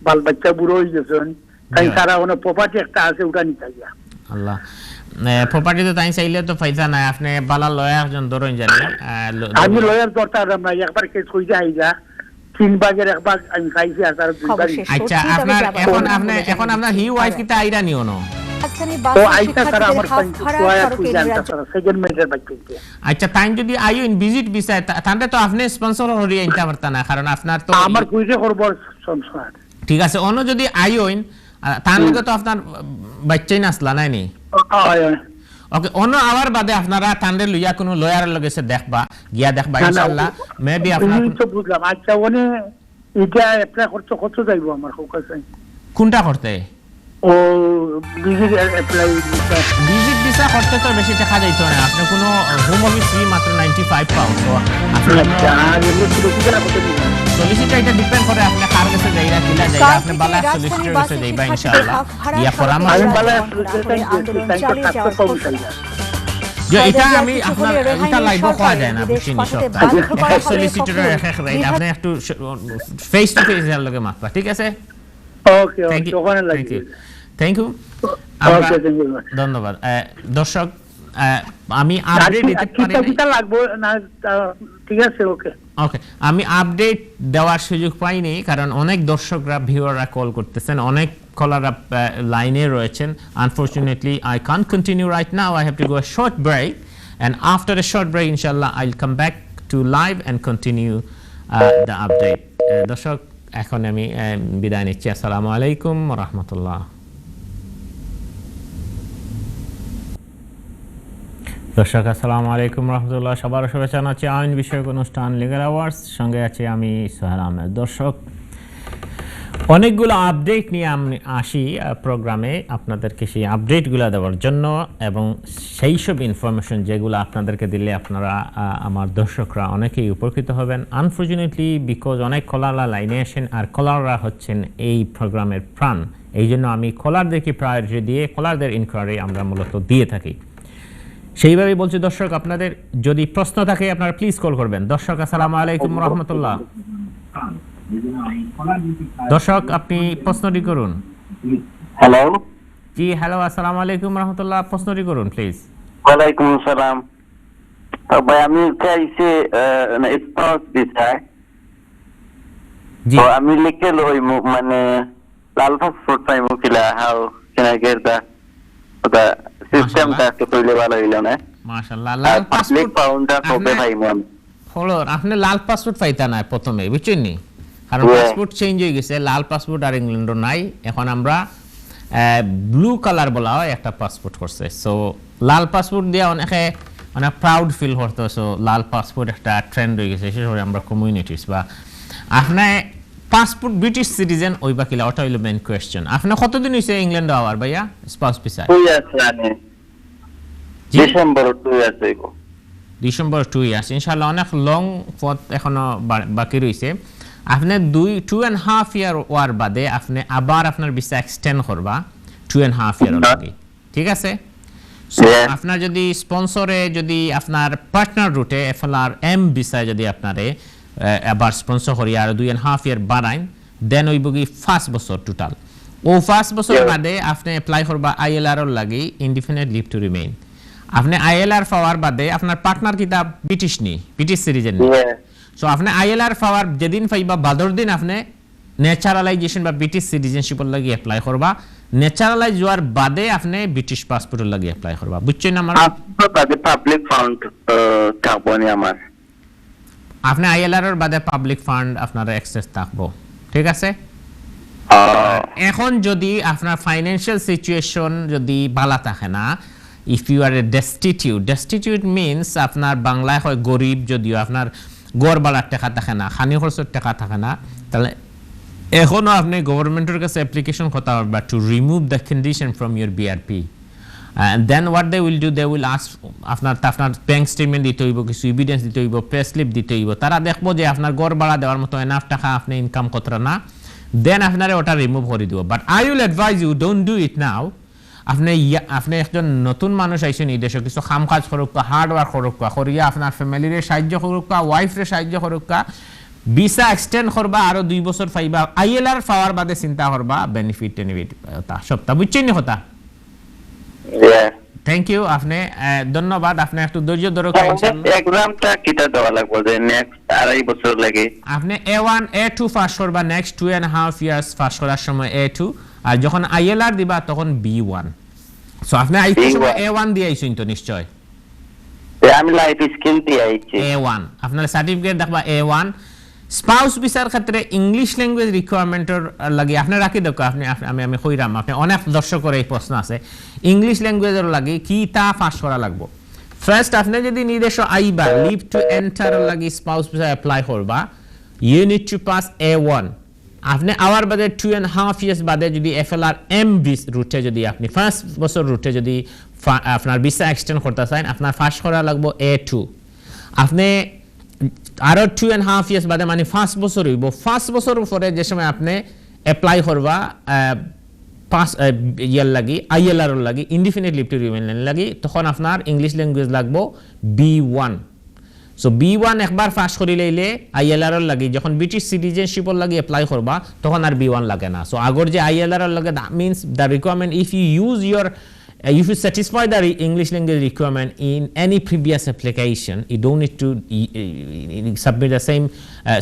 বাল বাচ্চা বুড়ো হয়ে গেছেন তাই তারা ওনা প্রপার্টি একটা আছে ওটা নিতে গিয়া আল্লাহ প্রপার্টি তো তাই চাইলে তো পয়সা নাই আপনি বালা লয়ার একজন ধরুন জানি আমি লয়ার দরকার আমরা একবার কেস হয়ে যায় যা 3 ভাগের এক ভাগ আমি চাইছি আর তার 2 ভাগ আচ্ছা আপনার এখন আপনার হি ওয়াইফ কিতা আইরা নিও না আচ্ছা তাই যদি আইন ভিজিট ভিসা তাহলে তো আপনি স্পন্সর হরিয়া ইনটা পারতা না কারণ আপনার তো আমার কইতে করব সংসার ঠিক আছে অন্য যদি আইন তার লগে তো আপনার বাচ্চাই নাসলা নাই নি ওকে অন্য আওয়ার বাদে আপনারা তান্ডে লইয়া কোনো লয়ারের লগে সে দেখবা গিয়া দেখবা ইনশাআল্লাহ মেবি আপনারা তো বুঝলাম আচ্ছা ওনে এটা অ্যাপ্লাই করতে কত যাইবো আমার কাছে কোনটা করতে ও ভিজিট অ্যাপ্লাই ভিজিট ভিসা করতে তো বেশি টাকা যাইতো না আপনি কোনো হোম অফিস ফি মাত্র 95 পাউন্ড তো সলিসিটর এটা ডিপেন্ড করে আপনি কার কাছে যাইরা কিলা যাইরা আপনি বালা সলিসিটর কাছে যাইবা ইনশাআল্লাহ ইয়া পরামর্শ যে এটা আমি আপনার এটা লাইভ করা যায় না বুঝছেন সব সলিসিটর এক রাইট আপনি একটু ফেস টু ফেস এর লগে মাপবা ঠিক আছে ওকে ওখানে লাগবে থ্যাংক ইউ ধন্যবাদ দর্শক আমি আপডেট দিতে পারি না লাগবে না ঠিক আছে ওকে ওকে আমি আপডেট দেওয়ার সুযোগ পাইনি কারণ অনেক দর্শকরা ভিউয়াররা কল করতেছেন অনেক কলাররা লাইনে রয়েছেন unfortunately I can't continue right now I have to go a short break and after a short break ইনশাআল্লাহ I will come back to live and continue the update দর্শক এখন আমি বিদায় নিচ্ছি আসসালামু আলাইকুম ওয়া রাহমাতুল্লাহ দর্শক আসসালামু আলাইকুম রাহমাতুল্লাহ সবার শুভেচ্ছা জানাচ্ছি আইন বিষয়ক অনুষ্ঠান লিগ্যাল আওয়ার্স সঙ্গে আছি আমি সোহেল আহমেদ দর্শক অনেকগুলো আপডেট নিয়ে আমি আসি প্রোগ্রামে আপনাদেরকে সেই আপডেটগুলো দেওয়ার জন্য এবং সেই সব ইনফরমেশন যেগুলো আপনাদেরকে দিলে আপনারা আমার দর্শকরা অনেকেই উপকৃত হবেন আনফর্চুনেটলি বিকজ অনেক কলাররা লাইনে আসেন আর কলাররা হচ্ছেন এই প্রোগ্রামের প্রাণ এই জন্য আমি কলারদেরকে প্রায়োরিটি দিয়ে কলারদের ইনকোয়ারি আমরা মূলত দিয়ে থাকি সেইভাবেই বলছি দর্শক আপনাদের যদি প্রশ্ন থাকে আপনারা প্লিজ কল করবেন দর্শক আসসালামু আলাইকুম রাহমাতুল্লাহ দর্শক আপনি প্রশ্নটি করুন হ্যালো জি হ্যালো আসসালামু আলাইকুম রাহমাতুল্লাহ প্রশ্নটি করুন প্লিজ ওয়ালাইকুম আসসালাম ভাই আমি চাইছি স্পাউস ভিসা জি আমি লিখে লই মানে লাল পাসপোর্ট পাইমু কিলা how can I get the সিস্টেমটা একটু কইলে ভালো হইলো না মাশাআল্লাহ লাল পাসপোর্ট পাউন্ডটা কবে পাইমু হলো আপনি লাল পাসপোর্ট পাইতা না প্রথমে বুঝছেন নি কারণ পাসপোর্ট চেঞ্জ হয়ে গেছে লাল পাসপোর্ট আর ইংল্যান্ডে নাই এখন আমরা ব্লু কালার বলা হয় একটা পাসপোর্ট করছে সো লাল পাসপোর্ট দিয়ে অনেকে মানে প্রাউড ফিল করতে সো লাল পাসপোর্ট একটা ট্রেন্ড হয়ে গেছে বিশেষ করে আমরা কমিউনিটিস বা আপনি পাসপোর্ট ব্রিটিশ সিটিজেন ওই বা কিলা ওটা হইলো মেইন কোয়েশ্চেন আপনি কতদিন হইছে ইংল্যান্ডে আওয়ার ভাইয়া স্পাউস ভিসা 2 ইয়ার্স রানে ডিসেম্বর 2 ইয়ার্স ইনশাআল্লাহ অনেক লং পথ এখনো বাকি রইছে আপনি 2.5 ইয়ার ওয়ার বাদে আপনি আবার আপনার ভিসা এক্সটেন্ড করবা 2.5 ইয়ার লাগি ঠিক আছে সো আপনার যদি স্পন্সরে যদি আপনার পার্টনার রুটে এফএলআর এম ভিসা যদি আপনারে আবার স্পন্সর করি আর 2.5 ইয়ার বাড়াইন দেন হইবগি 5 বছর টোটাল ও 5 বছর বাদে আপনি অ্যাপ্লাই করবা আইএলআর এর লাগি ইনডিফিনিট লিভ টু রিমেইন আপনি আইএলআর পাওয়ার বাদে আপনার পার্টনার কিতা ব্রিটিশ নি ব্রিটিশ সিটিজেন নি সো আপনি আইএলআর পাওয়ার যেদিন পাইবা বাদর দিন আপনি ন্যাচারালাইজেশন বা ব্রিটিশ সিটিজেনশিপের লাগি অ্যাপ্লাই করবা ন্যাচারালাইজ হওয়ার বাদে আপনি ব্রিটিশ পাসপোর্টের লাগি অ্যাপ্লাই করবা বুঝছেন আমার বাদে পাবলিক ফান্ড থাকবনি আমার আপনি আইএলআর এর বাদে পাবলিক ফান্ড আপনার অ্যাক্সেস থাকবো ঠিক আছে এখন যদি আপনার ফাইনান্সিয়াল সিচুয়েশন যদি ভালো থাকে না if you are a destitute means আপনার বাংলায় হয় গরিব যদিও আপনার গড় বাড়ার টাকা থাকে না খানি খরচের টাকা থাকে না তাহলে এখনো আপনি গভর্নমেন্টের কাছে অ্যাপ্লিকেশন করতে পারবা to remove the condition from your BRP and then what they will do they will ask আপনার ব্যাংক স্টেটমেন্ট দিতে হইব কিছু এভিডেন্স দিতে হইব পে স্লিপ দিতে হইব তারা দেখবো যে আপনার গড় বাড়া দেওয়ার মতো এনাফ টাকা আপনি ইনকাম করতে না দেন আপনারে ওটা রিমুভ করে দিব but I will advise you don't do it now আপনি একজন নতুন মানুষ আইছেন এই দেশে কিছু কাম কাজ করুক হার্ড ওয়ার্ক করুক করিয়া আপনার ফ্যামিলিরে সাহায্য করুক ওয়াইফরে সাহায্য করুক ভিসা এক্সটেন্ড করবা আরো 2 বছর পাইবা আইএলআর পাওয়ার বাদে চিন্তা করবা বেনিফিট তা সবটা বুঝছেন নি কথা থ্যাংক ইউ আপনি ধন্যবাদ আপনি একটু ধৈর্য ধরে এক্সামটা কিটা দেওয়া লাগবে যে নেক্সট 2.5 বছর লাগে আপনি A1 A2 পাস করবা নেক্সট 2.5 ইয়ার্স পাস করার সময় A2 আর যখন আইএলআর দিবা তখন B1 সো আপনি আইতে সময় A1 দিয়ে আইছেন তো নিশ্চয় আমি লাইফ স্কিল দিয়ে আইছি A1 আপনার সার্টিফিকেট দেখবা A1 স্পাউস ভিসার ক্ষেত্রে ইংলিশ ল্যাঙ্গুয়েজ রিকোয়ারমেন্টের লাগি আপনি রাখি দেখো আমি কইরাম আপনি অনেক দর্শকের এই প্রশ্ন আছে ইংলিশ ল্যাঙ্গুয়েজের লাগি কি তা পাস করা লাগবে ফার্স্ট আপনি যদি নির্দেশ আইবা লিভ টু এন্টার লাগি স্পাউস ভিসা অ্যাপ্লাই করবা you need to pass A1 আপনি আওয়ার বাদে 2.5 ইয়ার্স বাদে যদি এফএলআর এম রুটে যদি আপনি ফার্স্ট বছর রুটে যদি আপনার ভিসা এক্সটেন্ড করতে চান আপনার পাস করা লাগবে A2 আপনি আরো 2.5 ইয়ার্স বাদে মানে 5 বছর হইব 5 বছর পরে যে সময় আপনি অ্যাপ্লাই করবা পাস ইয়ার লাগি আইএলআর লাগি ইনডিফিনিট লিভ টু রিমেইন লাগি তখন আপনার ইংলিশ ল্যাঙ্গুয়েজ লাগবে B1 সো B1 একবার পাস করে লইলে আইএলআর লাগি যখন ব্রিটিশ সিটিজেনশিপের লাগি অ্যাপ্লাই করবা তখন আর B1 লাগে না সো আগর যে আইএলআর লাগে that means the requirement if you use your if you satisfy the English language requirement in any previous application, you don't need to submit the same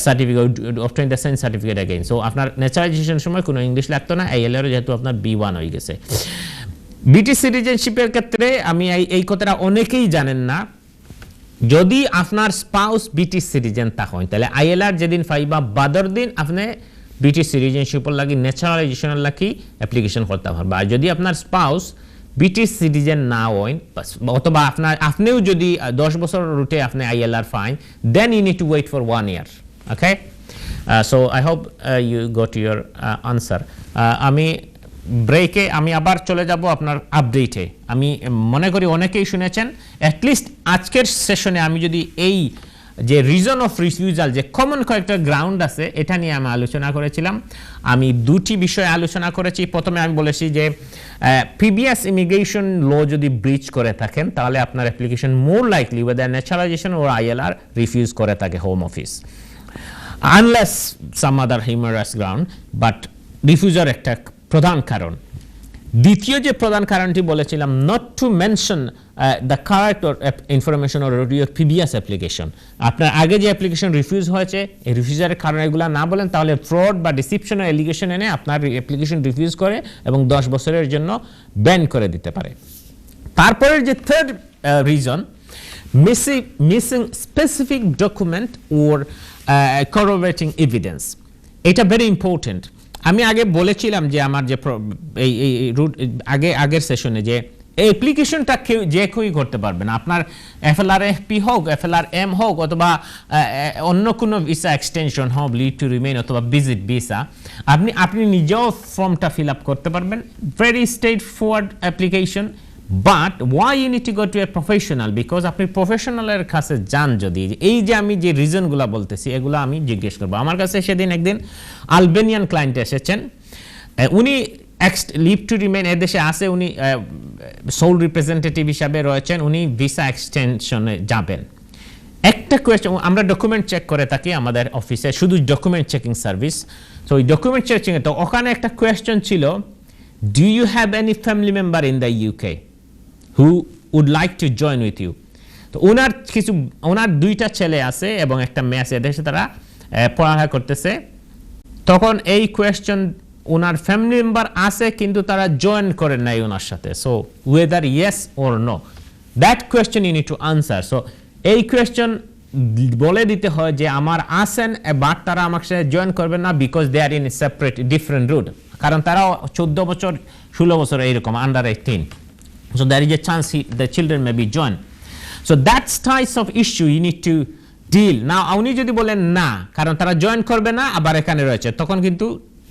certificate, obtain the same certificate again. So, আপনার naturalisation সময় কোনো English লাগতো না, ILR যেহেতু আপনার B1 হয়ে গেছে। British সিটিজেনশিপের ক্ষেত্রে আমি এই কথাটা অনেকেই জানেন না, যদি আপনার স্পাউস ব্রিটিশ সিটিজেন থাকেন তাহলে আইএলআর যেদিন পাইবা বাদর দিন আপনি ব্রিটিশ সিটিজেনশিপের লাগি ন্যাচারালাইজেশনের লাগি অ্যাপ্লিকেশন করতে পারবা। আর যদি আপনার স্পাউস ব্রিটিশ সিটিজেন না হন অথবা আপনিও যদি 10 বছর রুটে আপনি আইএলআর পাইন then you need to wait for 1 year okay so I hope you got your answer আমি ব্রেকে আমি আবার চলে যাব আপনার আপডেটে আমি মনে করি অনেকেই শুনেছেন অ্যাটলিস্ট আজকের সেশনে আমি যদি এই যে রিজন অফ রিফিউজাল যে কমন কয়েকটা গ্রাউন্ড আছে এটা নিয়ে আমি আলোচনা করেছিলাম আমি দুটি বিষয়ে আলোচনা করেছি প্রথমে আমি বলেছি যে প্রিভিয়াস ইমিগ্রেশন ল যদি ব্রিচ করে থাকেন তাহলে আপনার application more likely whether naturalization or ILR refuse করে থাকে home office unless some other humorous ground but রিফিউজার একটা প্রধান কারণ দ্বিতীয় যে প্রধান কারণটি বলেছিলাম, not to mention the correct or information or your previous application. আপনার আগে যে অ্যাপ্লিকেশন রিফিউজ হয়েছে, এই রিফিউজারের কারণ এগুলো না বলেন, তাহলে ফ্রড বা ডিসিপশনের এলিগেশন এনে আপনার অ্যাপ্লিকেশন রিফিউজ করে এবং 10 বছরের জন্য ব্যান করে দিতে পারে। তারপরের যে third reason, missing specific document or corroborating evidence, এটা ভেরি ইম্পর্টেন্ট। আমি আগে বলেছিলাম যে আমার যে আগের সেশনে যে অ্যাপ্লিকেশনটা যে কেউই করতে পারবে না, আপনার FLRFP হোক, FLRM হোক, অথবা অন্য কোনো ভিসা এক্সটেনশন হোক, লিভ টু রিমেইন অথবা ভিজিট ভিসা, আপনি নিজেও ফর্মটা ফিল আপ করতে পারবেন। Very straightforward application, but why you need to go to a professional, because আপনি প্রফেশনালের কাছে যান যদি, এই যে আমি যে রিজনগুলো বলতেছি এগুলো আমি জিজ্ঞেস করবো। আমার কাছে সেদিন একদিন আলবেনিয়ান ক্লায়েন্ট এসেছেন, উনি লিভ টু রিমেইন এদেশে আসে, উনি সোল রিপ্রেজেন্টেটিভ হিসাবে রয়েছেন, উনি ভিসা এক্সটেনশনে যাবেন। একটা কোয়েশ্চেন, আমরা ডকুমেন্ট চেক করে থাকি আমাদের অফিসে, শুধু ডকুমেন্ট চেকিং সার্ভিস। তো ওই ডকুমেন্ট চেকিং, তো ওখানে একটা কোয়েশ্চেন ছিল, do you have any family member in the UK who would like to join with you? তো ওনার 2টা ছেলে আছে এবং একটা মেয়ে আছে, এদেশে তারা পড়ালেখা করতেছে। তখন এই কোয়েশ্চন, ওনার ফ্যামিলি মেম্বার আছে কিন্তু তারা জয়েন করেন নাই ওনার সাথে, so whether yes or no, that question you need to answer. So এই কোয়েশ্চন বলে দিতে হয় যে আমার আছেন, বাট তারা আমার সাথে জয়েন করবেন না, because they are in separate different route, কারণ তারা 14 বছর 16 বছর এইরকম under 18, so there is a chance the children may be joined. So that types of issue you need to deal. Now উনি যদি বলেন না, কারণ তারা জয়েন করবে না, আবার এখানে রয়েছে, তখন কিন্তু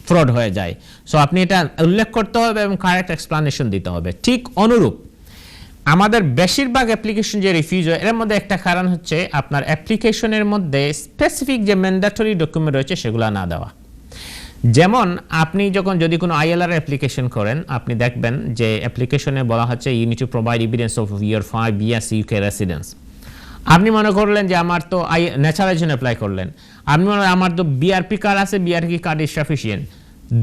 ফ্রড হয়ে যায়। সো আপনি এটা উল্লেখ করতে হবে এবং কারেক্ট এক্সপ্লানেশন দিতে হবে। ঠিক অনুরূপ আমাদের বেশিরভাগ অ্যাপ্লিকেশন যে রিফিউজ হয়, এর মধ্যে একটা কারণ হচ্ছে আপনার অ্যাপ্লিকেশনের মধ্যে স্পেসিফিক যে ম্যান্ডেটরি ডকুমেন্ট রয়েছে সেগুলো না দেওয়া। যেমন আপনি যখন যদি কোনো ILR অ্যাপ্লিকেশন করেন, আপনি দেখবেন যে অ্যাপ্লিকেশনে বলা হচ্ছে you need to provide evidence of year 5 years UK residence. আপনি মনে করলেন যে আমার তো ন্যাচারালাইজেশন অ্যাপ্লাই করলেন, আপনি মনে আমার তো BRP কার্ড আছে, BRP কার্ড ইজ সাফিসিয়েন্ট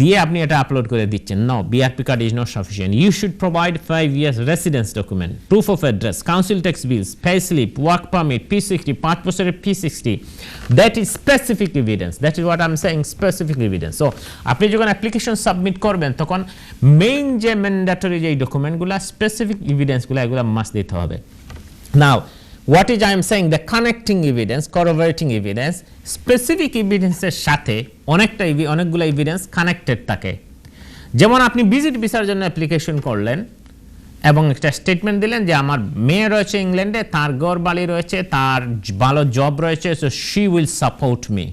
দিয়ে আপনি এটা আপলোড করে দিচ্ছেন। No, BRP card is not sufficient, you should provide 5 years residence document, proof of address, council tax bills, pay slip, work permit, P60, 5 বছরের P60, that is specific evidence. That is what I am saying, specific evidence. So আপনি যখন application submit করবেন, তখন main যে mandatory যে ডকুমেন্টগুলো, specific এভিডেন্সগুলো, এগুলো must দিতে হবে। নাও what is I am saying, the connecting evidence, corroborating evidence, specific evidence-এর সাথে অনেকগুলো এভিডেন্স কানেক্টেড থাকে। যেমন আপনি ভিজিট ভিসার জন্য অ্যাপ্লিকেশন করলেন এবং একটা স্টেটমেন্ট দিলেন যে আমার মেয়ে রয়েছে ইংল্যান্ডে, তার ঘর বাড়ি রয়েছে, তার ভালো জব রয়েছে, so she will support me,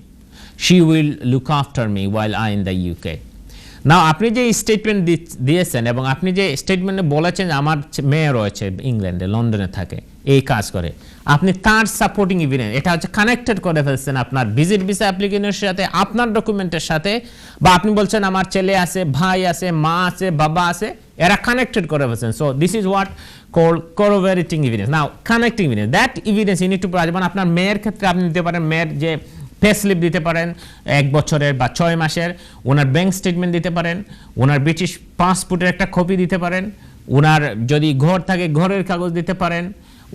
she will look after me while I in the UK। নাও আপনি যে স্টেটমেন্ট দিয়েছেন এবং আপনি যে স্টেটমেন্টে বলেছেন আমার মেয়ে রয়েছে ইংল্যান্ডে, লন্ডনে থাকে, এই কাজ করে, আপনি তার সাপোর্টিং এভিডেন্স, এটা হচ্ছে কানেক্টেড করে ফেলছেন আপনার ভিজিট ভিসা অ্যাপ্লিকেশনের সাথে, আপনার ডকুমেন্টের সাথে, বা আপনি বলছেন আমার ছেলে আছে, ভাই আছে, মা আছে, বাবা আছে, এরা কানেক্টেড করে ফেলছেন। So this is what called corroborating evidence. Now connecting evidence, that evidence you need to provide. যেমন আপনার মেয়ের ক্ষেত্রে আপনি দিতে পারেন মেয়ের যে পে স্লিপ দিতে পারেন 1 বছরের বা 6 মাসের, ওনার ব্যাংক স্টেটমেন্ট দিতে পারেন, ওনার ব্রিটিশ পাসপোর্টের একটা কপি দিতে পারেন, ওনার যদি ঘর থাকে ঘরের কাগজ দিতে পারেন,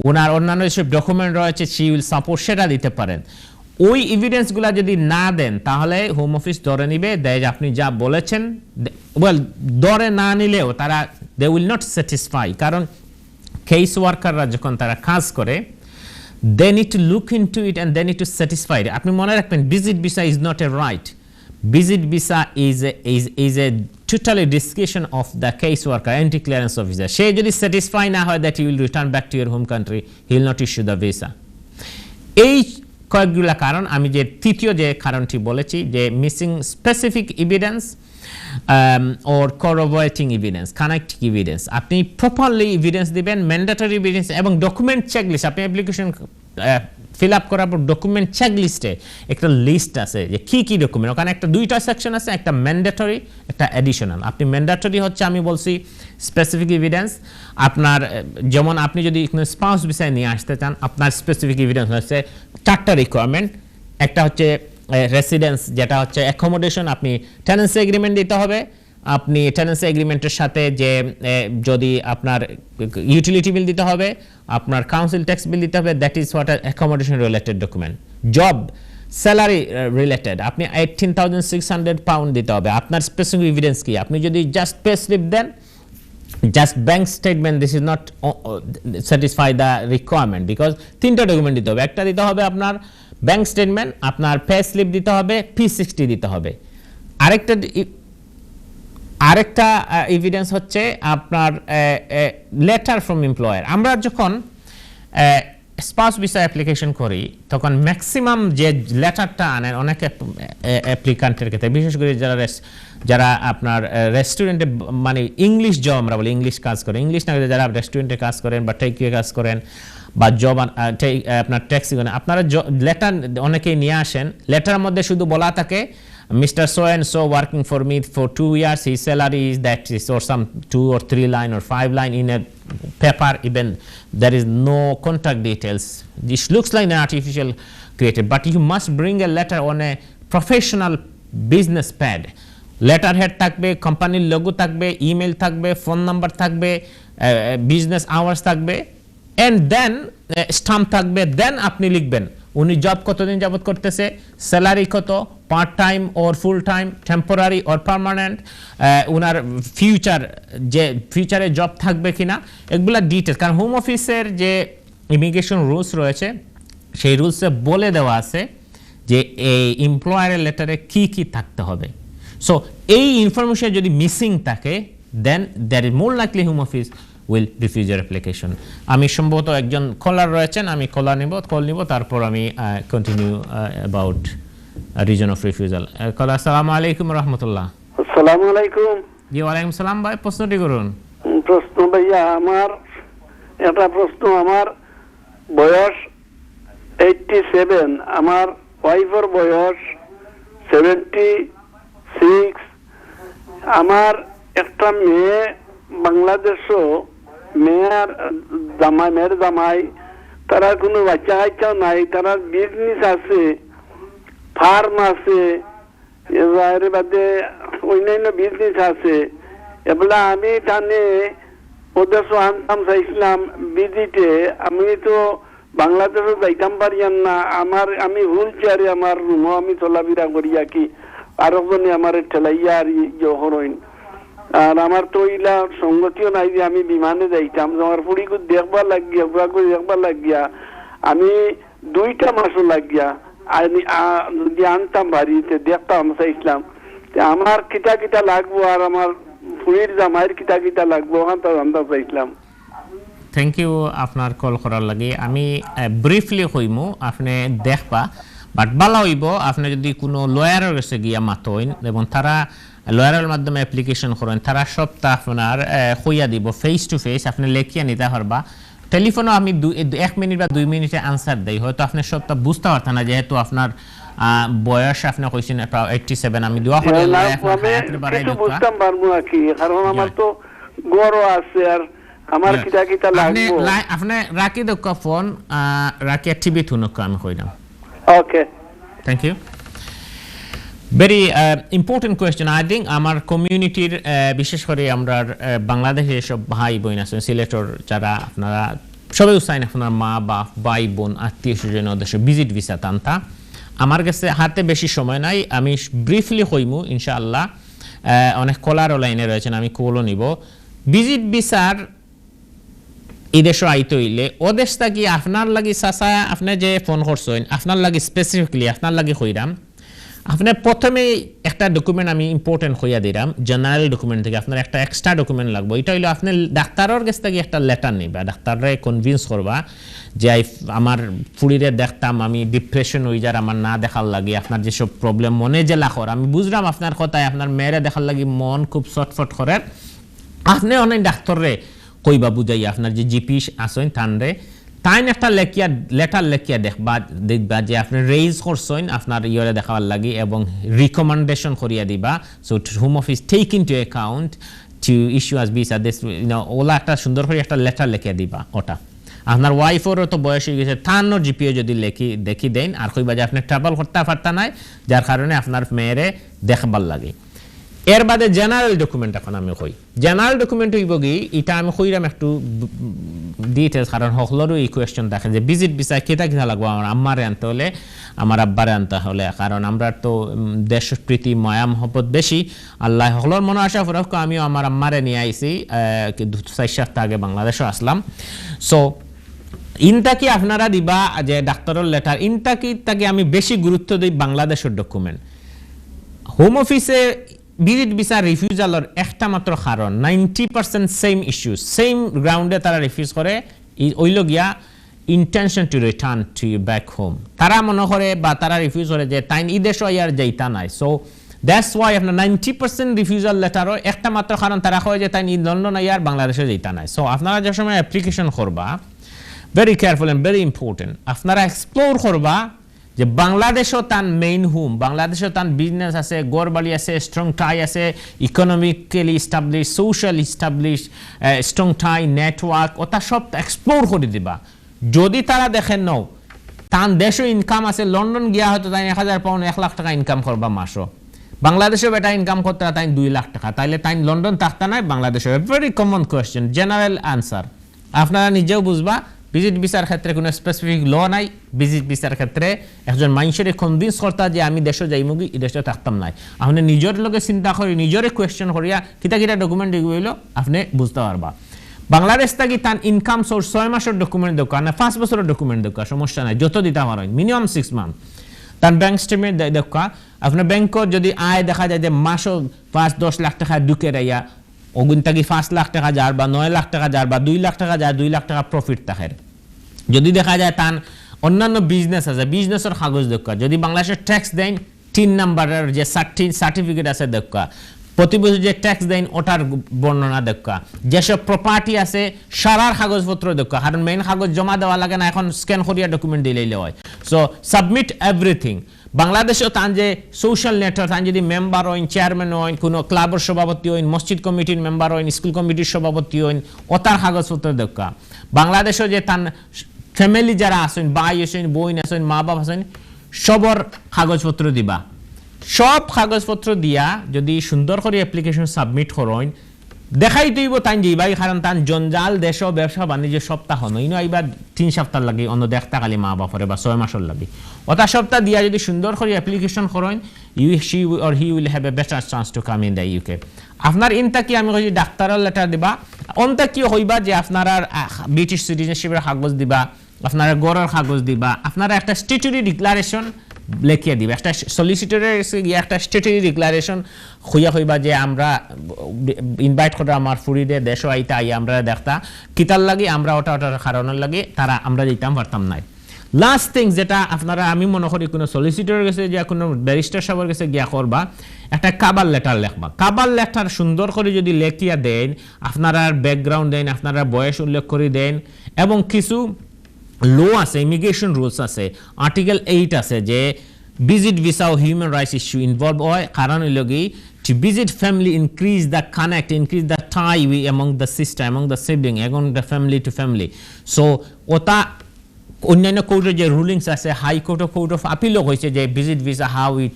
ওনার অন্যান্য যেসব ডকুমেন্ট রয়েছে শি উইল সাপোর্ট, সেটা দিতে পারেন। ওই এভিডেন্সগুলো যদি না দেন, তাহলে হোম অফিস ধরে নিবে আপনি যা বলেছেন, ওয়েল ধরে না নিলেও তারা দে উইল নট স্যাটিসফাই, কারণ কেস ওয়ার্কাররা যখন তারা কাজ করে, they need to look into it and they need to satisfy it. আপনি মনে রাখবেন, visit visa is not a right. Visit visa is a totally discretion of the case worker, anti-clearance officer. সে যদি satisfy না হয় that you will return back to your home country, he will not issue the visa. এই কয়েকগুলা কারণ, আমি যে তৃতীয় যে কারণটি বলেছি যে missing specific evidence or corroborating evidence, connecting evidence, আপনি প্রপারলি এভিডেন্স দিবেন, ম্যান্ডেটরি এভিডেন্স এবং ডকুমেন্ট চেকলিস্ট। আপনি অ্যাপ্লিকেশন ফিল আপ করার পর ডকুমেন্ট চেকলিস্টে একটা লিস্ট আছে যে কি কি ডকুমেন্ট, ওখানে একটা 2টা সেকশন আছে, একটা ম্যান্ডেটরি, একটা অ্যাডিশনাল। আপনি ম্যান্ডেটরি হচ্ছে আমি বলছি স্পেসিফিক এভিডেন্স, আপনার যেমন আপনি যদি স্পাউস ভিসায় নিয়ে আসতে চান, আপনার স্পেসিফিক এভিডেন্স হচ্ছে 4টা রিকোয়ারমেন্ট। একটা হচ্ছে রেসিডেন্স, যেটা হচ্ছে অ্যাকোমোডেশন, আপনি টেনেন্সি এগ্রিমেন্ট দিতে হবে, আপনি টেনেন্সি এগ্রিমেন্টের সাথে যে যদি আপনার ইউটিলিটি বিল দিতে হবে, আপনার কাউন্সিল ট্যাক্স বিল দিতে হবে, that is what accommodation related document. Job salary related আপনি 18,600 পাউন্ড দিতে হবে। আপনার স্পেসিফিক এভিডেন্স কি? আপনি যদি জাস্ট পে স্লিপ দেন, just bank statement, this is not satisfy the requirement, because তিনটা ডকুমেন্ট দিতে হবে। একটা দিতে হবে আপনার ব্যাংক স্টেটমেন্ট, আপনার পে স্লিপ দিতে হবে, P60 দিতে হবে। আরেকটা এভিডেন্স হচ্ছে আপনার লেটার ফ্রম এমপ্লয়ার। আমরা যখন স্পাউস ভিসা অ্যাপ্লিকেশন করি তখন ম্যাক্সিমাম যে লেটারটা আনেন অনেক অ্যাপ্লিকান্টের ক্ষেত্রে, বিশেষ করে যারা আপনার রেস্টুরেন্টে মানে ইংলিশ জব আমরা বলি, ইংলিশ কাজ করেন, ইংলিশ না যারা রেস্টুরেন্টে কাজ করেন বা টেকে কাজ করেন বা জব আপনার ট্যাক্সি করেন, আপনারা লেটার অনেকেই নিয়ে আসেন। লেটারের মধ্যে শুধু বলা থাকে Mr. So and so working for me for 2 years, his salary is that is, or some 2 or 3 line or 5 line in a paper, even there is no contact details. This looks like an artificial created, but you must bring a letter on a professional business pad. Letterhead থাকবে, কোম্পানির logo থাকবে, email থাকবে, phone number থাকবে, business hours থাকবে, and then stump থাকবে। দেন আপনি লিখবেন উনি জব কতদিন যাবত করতেছে, স্যালারি কত, পার্ট টাইম ওর ফুল টাইম, টেম্পোরারি ওর পার্মানেন্ট, ওনার ফিউচারে জব থাকবে কিনা, এগুলা ডিটেলস। কারণ হোম অফিসের যে ইমিগ্রেশন রুলস রয়েছে সেই রুলসে বলে দেওয়া আছে যে এই এমপ্লয়ারের লেটারে কি কি থাকতে হবে। সো এই ইনফরমেশন যদি মিসিং থাকে, then that is more likely home office will refuse your application. আমি সম্ভবত একজন কলার রয়েছেন, আমি কল নিব, তারপর আমি continue about reason of refusal. Caller, আসসালামু আলাইকুম রাহমাতুল্লাহ। আসসালামু আলাইকুম। জি ওয়ালাইকুম সালাম ভাই, প্রশ্নটি করুন। প্রশ্ন ভাইয়া, আমার একটা প্রশ্ন, আমার বয়স 87, আমার ওয়াইফের বয়স 76, আমার একটা মেয়ে বাংলাদেশও মেয়ের জামাই, তারা কোনো বাচ্চা কাচ্চাও নাই, তারা বিজনেস আছে, ফার্ম আছে, এর বাদে অন্যান্য বিজনেস আছে। এগুলা আমি টানে ওদের আনতাম চাইছিলাম ভিজিটে, আমি তো বাংলাদেশে যাইতাম পারিয়ান না। আমি হুইল চেয়ারে আমার রুমও আমি চলাফেরা করিয়া কি আরেকজনে আমার ঠেলাইয়া আর হরইন। আর আমার তো ইলা সংগতিও নাই যে আমি বিমানে যাইতাম, আমার পুরীকে দেখবার লাগিয়া আমি 2টা মাসও লাগিয়া যদি আনতাম বাড়িতে দেখতাম চাইছিলাম আমার কিটা লাগবো, আর আমার পুরীর জামাইয়ের কিটা লাগবো ওখান তো আনতাম চাইছিলাম। থ্যাংক ইউ আপনার কল করার লাগে। আমি ব্রিফলি কইমু, আপনি দেখবা, বাট ভালো হইব আপনি যদি কোনো লয়ারের কাছে গিয়া মাতইন এবং তারা লয়ারের মাধ্যমে অ্যাপ্লিকেশন করেন, তারা সবটা আপনার কইয়া দিব ফেস টু ফেস, আপনি লেখিয়া নিতে পারবা। টেলিফোনও আমি 1 মিনিট বা 2 মিনিটে আনসার দেই, হয়তো আপনি সবটা বুঝতে পারতেন না, যেহেতু আপনার বয়স আপনি কইছেন 87, আমি দোয়া করি বুঝতাম পারবো নাকি, কারণ আমার তো গরও আছে আর আমার কিটা লাগবো। আপনি রাখি দেখ ফোন, রাখিয়া টিভি থুনক আমি কইলাম। Okay, thank you. Very important question. I think আমার কমিউনিটির বিশেষ করে আমরা বাংলাদেশে সব ভাই বোন আছেন, সিলেটর যারা আপনারা সবাই উৎসাহী, আপনার মা বাপ ভাই বোন আত্মীয় স্বজন দেশে ভিজিট ভিসা টানতা। আমার কাছে হাতে বেশি সময় নাই, আমি ব্রিফলি কইমু ইনশাআল্লাহ। অনেক কলার লাইনে রয়েছেন, আমি কলও নিব। ভিজিট ভিসার এই দেশে আইতে হইলে ও দেশটা কি আপনার লাগি চাচা আপনি যে ফোন করছেন, আপনার লাগি স্পেসিফিকলি আপনার লাগি কইরাম, আপনি প্রথমে একটা ডকুমেন্ট আমি ইম্পর্টেন্ট হইয়া দিলাম, জেনারেল ডকুমেন্ট থেকে আপনার একটা এক্সট্রা ডকুমেন্ট লাগবে। এটা হইলো আপনি ডাক্তারের কাছ থেকে একটা লেটার নিবা, ডাক্তাররে কনভিন্স করবা যে আমার ফুড়িরে দেখতাম আমি ডিপ্রেশন হয়ে যার, আমার না দেখার লাগে, আপনার যেসব প্রবলেম মনে যে লাখর, আমি বুঝলাম আপনার কথায় আপনার মেয়েরে দেখার লাগি মন খুব ছটফট করে, আপনি অনেক ডাক্তাররে কইবা বুঝাইয়া আপনার যে জিপি আসেন তানরে তাই একটা লেটার লেখিয়া দেখবা যে আপনি রেইজ করছেন আপনার ইয়ে দেখাবার লাগে এবং রিকমেন্ডেশন করিয়া দিবা। So home office take into account to issue us visa this, ওলা একটা সুন্দর করে একটা লেটার লিখিয়া দিবা। ওটা আপনার ওয়াইফেরও তো বয়স হয়ে গেছে, তারও জিপিও যদি দেখি দেন আর কইবা যে আপনি ট্রাভেল করতে পারতা নাই যার কারণে আপনার মেয়েরে দেখবার লাগে। এর বাদে জেনারেল ডকুমেন্ট এখন আমি কই জেনারেল ডকুমেন্ট হইব কি এটা আমি কইরাম একটু ডিটেইলস কারণ হলরও এই কোয়েশ্চন দেখে যে ভিজিট ভিসা কিটা কিটা লাগবে আমার আম্মারে আনতে হলে আমার আব্বারে আনতে হলে কারণ আমরা তো দেশপ্রীতি মায়া মহব্বত বেশি আল্লাহ হলর মনে আশা ফরক আমিও আমার আম্মারে নিয়ে আইছি 4 সপ্তাহ আগে বাংলাদেশে আসলাম সো ইনটা কি আপনারা দিবা যে ডাক্তারের লেটার ইনটা কি তাকে আমি বেশি গুরুত্ব দিই বাংলাদেশের ডকুমেন্ট হোম অফিসে ভিজিট ভিসা রিফিউজালের একটা মাত্র কারণ 90% সেম ইস্যু সেম গ্রাউন্ডে তারা রিফিউজ করে ওইল গিয়া intention to return to back home তারা মনে করে বা তারা রিফিউজ করে যে তাই এই দেশও আর যাইতা নাই সো দ্যাটস ওয়াই আপনার 90% রিফিউজাল লেটারও একটা মাত্র কারণ তারা কয় যে তাই লন্ডন আর বাংলাদেশে যাইতা নাই সো আপনারা যে সময় অ্যাপ্লিকেশন করবা very careful and very important আপনারা এক্সপ্লোর করবা যে বাংলাদেশও তার মেইন হোম বাংলাদেশও তার বিজনেস আছে গড়বাড়ি আছে স্ট্রং টাই আছে economically establish social establish strong tie network ওটা সব এক্সপ্লোর করে দিবা যদি তারা দেখেন নাও তার দেশও ইনকাম আছে লন্ডন গিয়া হয়তো তাই 1000 পাউন্ড 1 লাখ টাকা ইনকাম করবা মাসও বাংলাদেশেও বেটা ইনকাম করতে তাই 2 লাখ টাকা তাইলে তাই লন্ডন থাকতে নাই বাংলাদেশে very common question general answer আপনারা নিজেও বুঝবা ভিজিট ভিসার ক্ষেত্রে কোনো স্পেসিফিক ল নাই ভিজিট ভিসার ক্ষেত্রে একজন মানুষের কনভিন্স করতা যে আমি দেশে যাইমুগি এই দেশে থাকতাম নাই আপনি নিজের লগে চিন্তা করি নিজরে কোয়েশ্চেন করিয়া কিতা কিতা ডকুমেন্ট এগুলো আপনি বুঝতে পারবা বাংলাদেশ থেকে তার ইনকাম সোর্স 6 মাসের ডকুমেন্ট দরকার না 5 বছরের ডকুমেন্ট দরকার সমস্যা নাই যত দিতে পারেন মিনিমাম 6 মান্থ তার ব্যাংক স্টেটমেন্ট দরকার আপনার ব্যাংকত যদি আয় দেখা যায় যে মাসও 5-10 লাখ টাকা ঢুকে রাইয়া ওগুন থেকে 5 লাখ টাকা যার বা 9 লাখ টাকা যার বা 2 লাখ টাকা যার 2 লাখ টাকা প্রফিট থাকে যদি দেখা যায় তার অন্যান্য বিজনেস আছে বিজনেসের কাগজ দরকার যদি বাংলাদেশের ট্যাক্স দেন 3 নাম্বারের যে সার্টিফিকেট আছে দরকার প্রতি বছর যে ট্যাক্স দেন ওটার বর্ণনা দরকার যেসব প্রপার্টি আছে সারার কাগজপত্র দরকার কারণ মেইন কাগজ জমা দেওয়া লাগে না এখন স্ক্যান করিয়া ডকুমেন্ট দিলেই হয় সো সাবমিট এভরিথিং বাংলাদেশও তান যে সোশ্যাল নেটওয়ার্ক তান যদি মেম্বার হইন চেয়ারম্যান হইন কোনো ক্লাবের সভাপতি হইন মসজিদ কমিটির মেম্বার হইন স্কুল কমিটির সভাপতি হইন ওটার কাগজপত্র দরকার বাংলাদেশও যে তান ফ্যামিলি যারা আছেন ভাই আছেন বোন আছেন মা বাবা আছেন সবর কাগজপত্র দিবা সব কাগজপত্র দিয়া যদি সুন্দর করে অ্যাপ্লিকেশন সাবমিট করেন দেখাই দিব তাই যাইবাই কারণ তান জঞ্জাল দেশ ব্যবসা বাণিজ্য সপ্তাহ নইনো এইবার 3 সপ্তাহ লাগে অন্য দেখতা খালি মা বাপরে বা 6 মাসের লাগে ওটা সপ্তাহ দিয়া যদি সুন্দর করে অ্যাপ্লিকেশন করেন she or he will have a better chance to come in the UK আপনার ইনটা কি আমি কই ডাক্তারের লেটার দিবা অনটা কি হইবা যে আপনারা ব্রিটিশ সিটিজেনশিপের কাগজ দিবা আপনারা গড়ের কাগজ দিবা আপনারা একটা স্ট্যাটুটরি ডিক্লারেশন লেখিয়া দিবা একটা সলিসিটরের একটা স্ট্যাটুটরি ডিক্লারেশন হইবা যে আমরা ইনভাইট করে আমার ফুরিদে দেশ আইতা আই আমরা দেখতা কিতার লাগি আমরা ওটার কারণের লাগি তারা আমরা দিতাম পারতাম নাই লাস্ট থিং যেটা আপনারা আমি মনে করি কোনো সলিসিটরের কাছে যে কোনো ব্যারিস্টার সাহেবের কাছে গিয়া করবা একটা কাবার লেটার লেখবা কাবার লেটার সুন্দর করে যদি লেখিয়া দেন আপনারা ব্যাকগ্রাউন্ড দেন আপনারা বয়স উল্লেখ করে দেন এবং কিছু লো আছে ইমিগ্রেশন রুলস আছে আর্টিকেল 8 আছে যে ভিজিট ভিসা ও হিউম্যান রাইটস ইস্যু ইনভলভ হয় কারণ লগি to visit family increase the connect increase the tie among the sister among the sibling among the family to family so ওটা অন্যান্য কোর্টের যে রুলিংস আছে হাই কোর্ট ও কোর্ট অফ আপিলও হয়েছে যে visit visa how it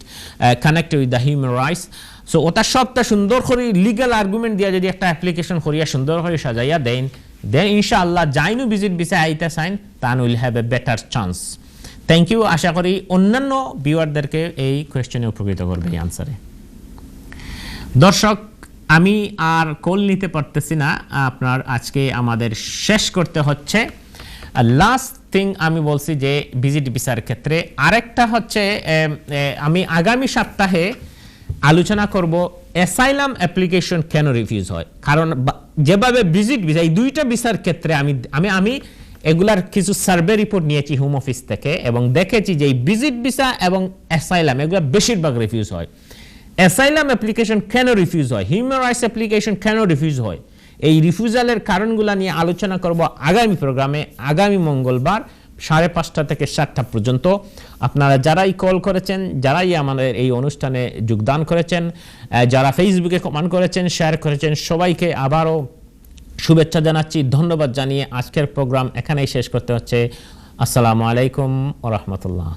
connected with the human rights so ওটা সবটা সুন্দর করে লিগাল আর্গুমেন্ট দিয়া যদি একটা অ্যাপ্লিকেশন করিয়া সুন্দর করে সাজাইয়া দেন then inshallah যাইনু ভিজিট ভিসা আইতা সাইন তান will have a better chance thank you আশা করি অন্যান্য ভিউয়ারদেরকে এই কোয়েশ্চেনে উপকৃত করবে এই আনসারে দর্শক আমি আর কল নিতে পারতেছি না আপনার আজকে আমাদের শেষ করতে হচ্ছে লাস্ট থিং আমি বলছি যে ভিজিট ভিসার ক্ষেত্রে আরেকটা হচ্ছে আমি আগামী সপ্তাহে আলোচনা করব অ্যাসাইলাম অ্যাপ্লিকেশন কেন রিফিউজ হয় কারণ যেভাবে ভিজিট ভিসা এই দুইটা ভিসার ক্ষেত্রে আমি এগুলার কিছু সার্ভে রিপোর্ট নিয়েছি হোম অফিস থেকে এবং দেখেছি যে এই ভিজিট ভিসা এবং অ্যাসাইলাম এগুলো বেশিরভাগ রিফিউজ হয় অ্যাসাইলাম অ্যাপ্লিকেশন কেন রিফিউজ হয় হিউম্যান রাইটস অ্যাপ্লিকেশন কেন রিফিউজ হয় এই রিফিউজালের কারণগুলো নিয়ে আলোচনা করব আগামী প্রোগ্রামে আগামী মঙ্গলবার 5:30 থেকে 7টা পর্যন্ত আপনারা যারাই কল করেছেন যারাই আমাদের এই অনুষ্ঠানে যোগদান করেছেন যারা ফেসবুকে কমেন্ট করেছেন শেয়ার করেছেন সবাইকে আবারও শুভেচ্ছা জানাচ্ছি ধন্যবাদ জানিয়ে আজকের প্রোগ্রাম এখানেই শেষ করতে হচ্ছে আসসালামু আলাইকুম ওয়া রাহমাতুল্লাহ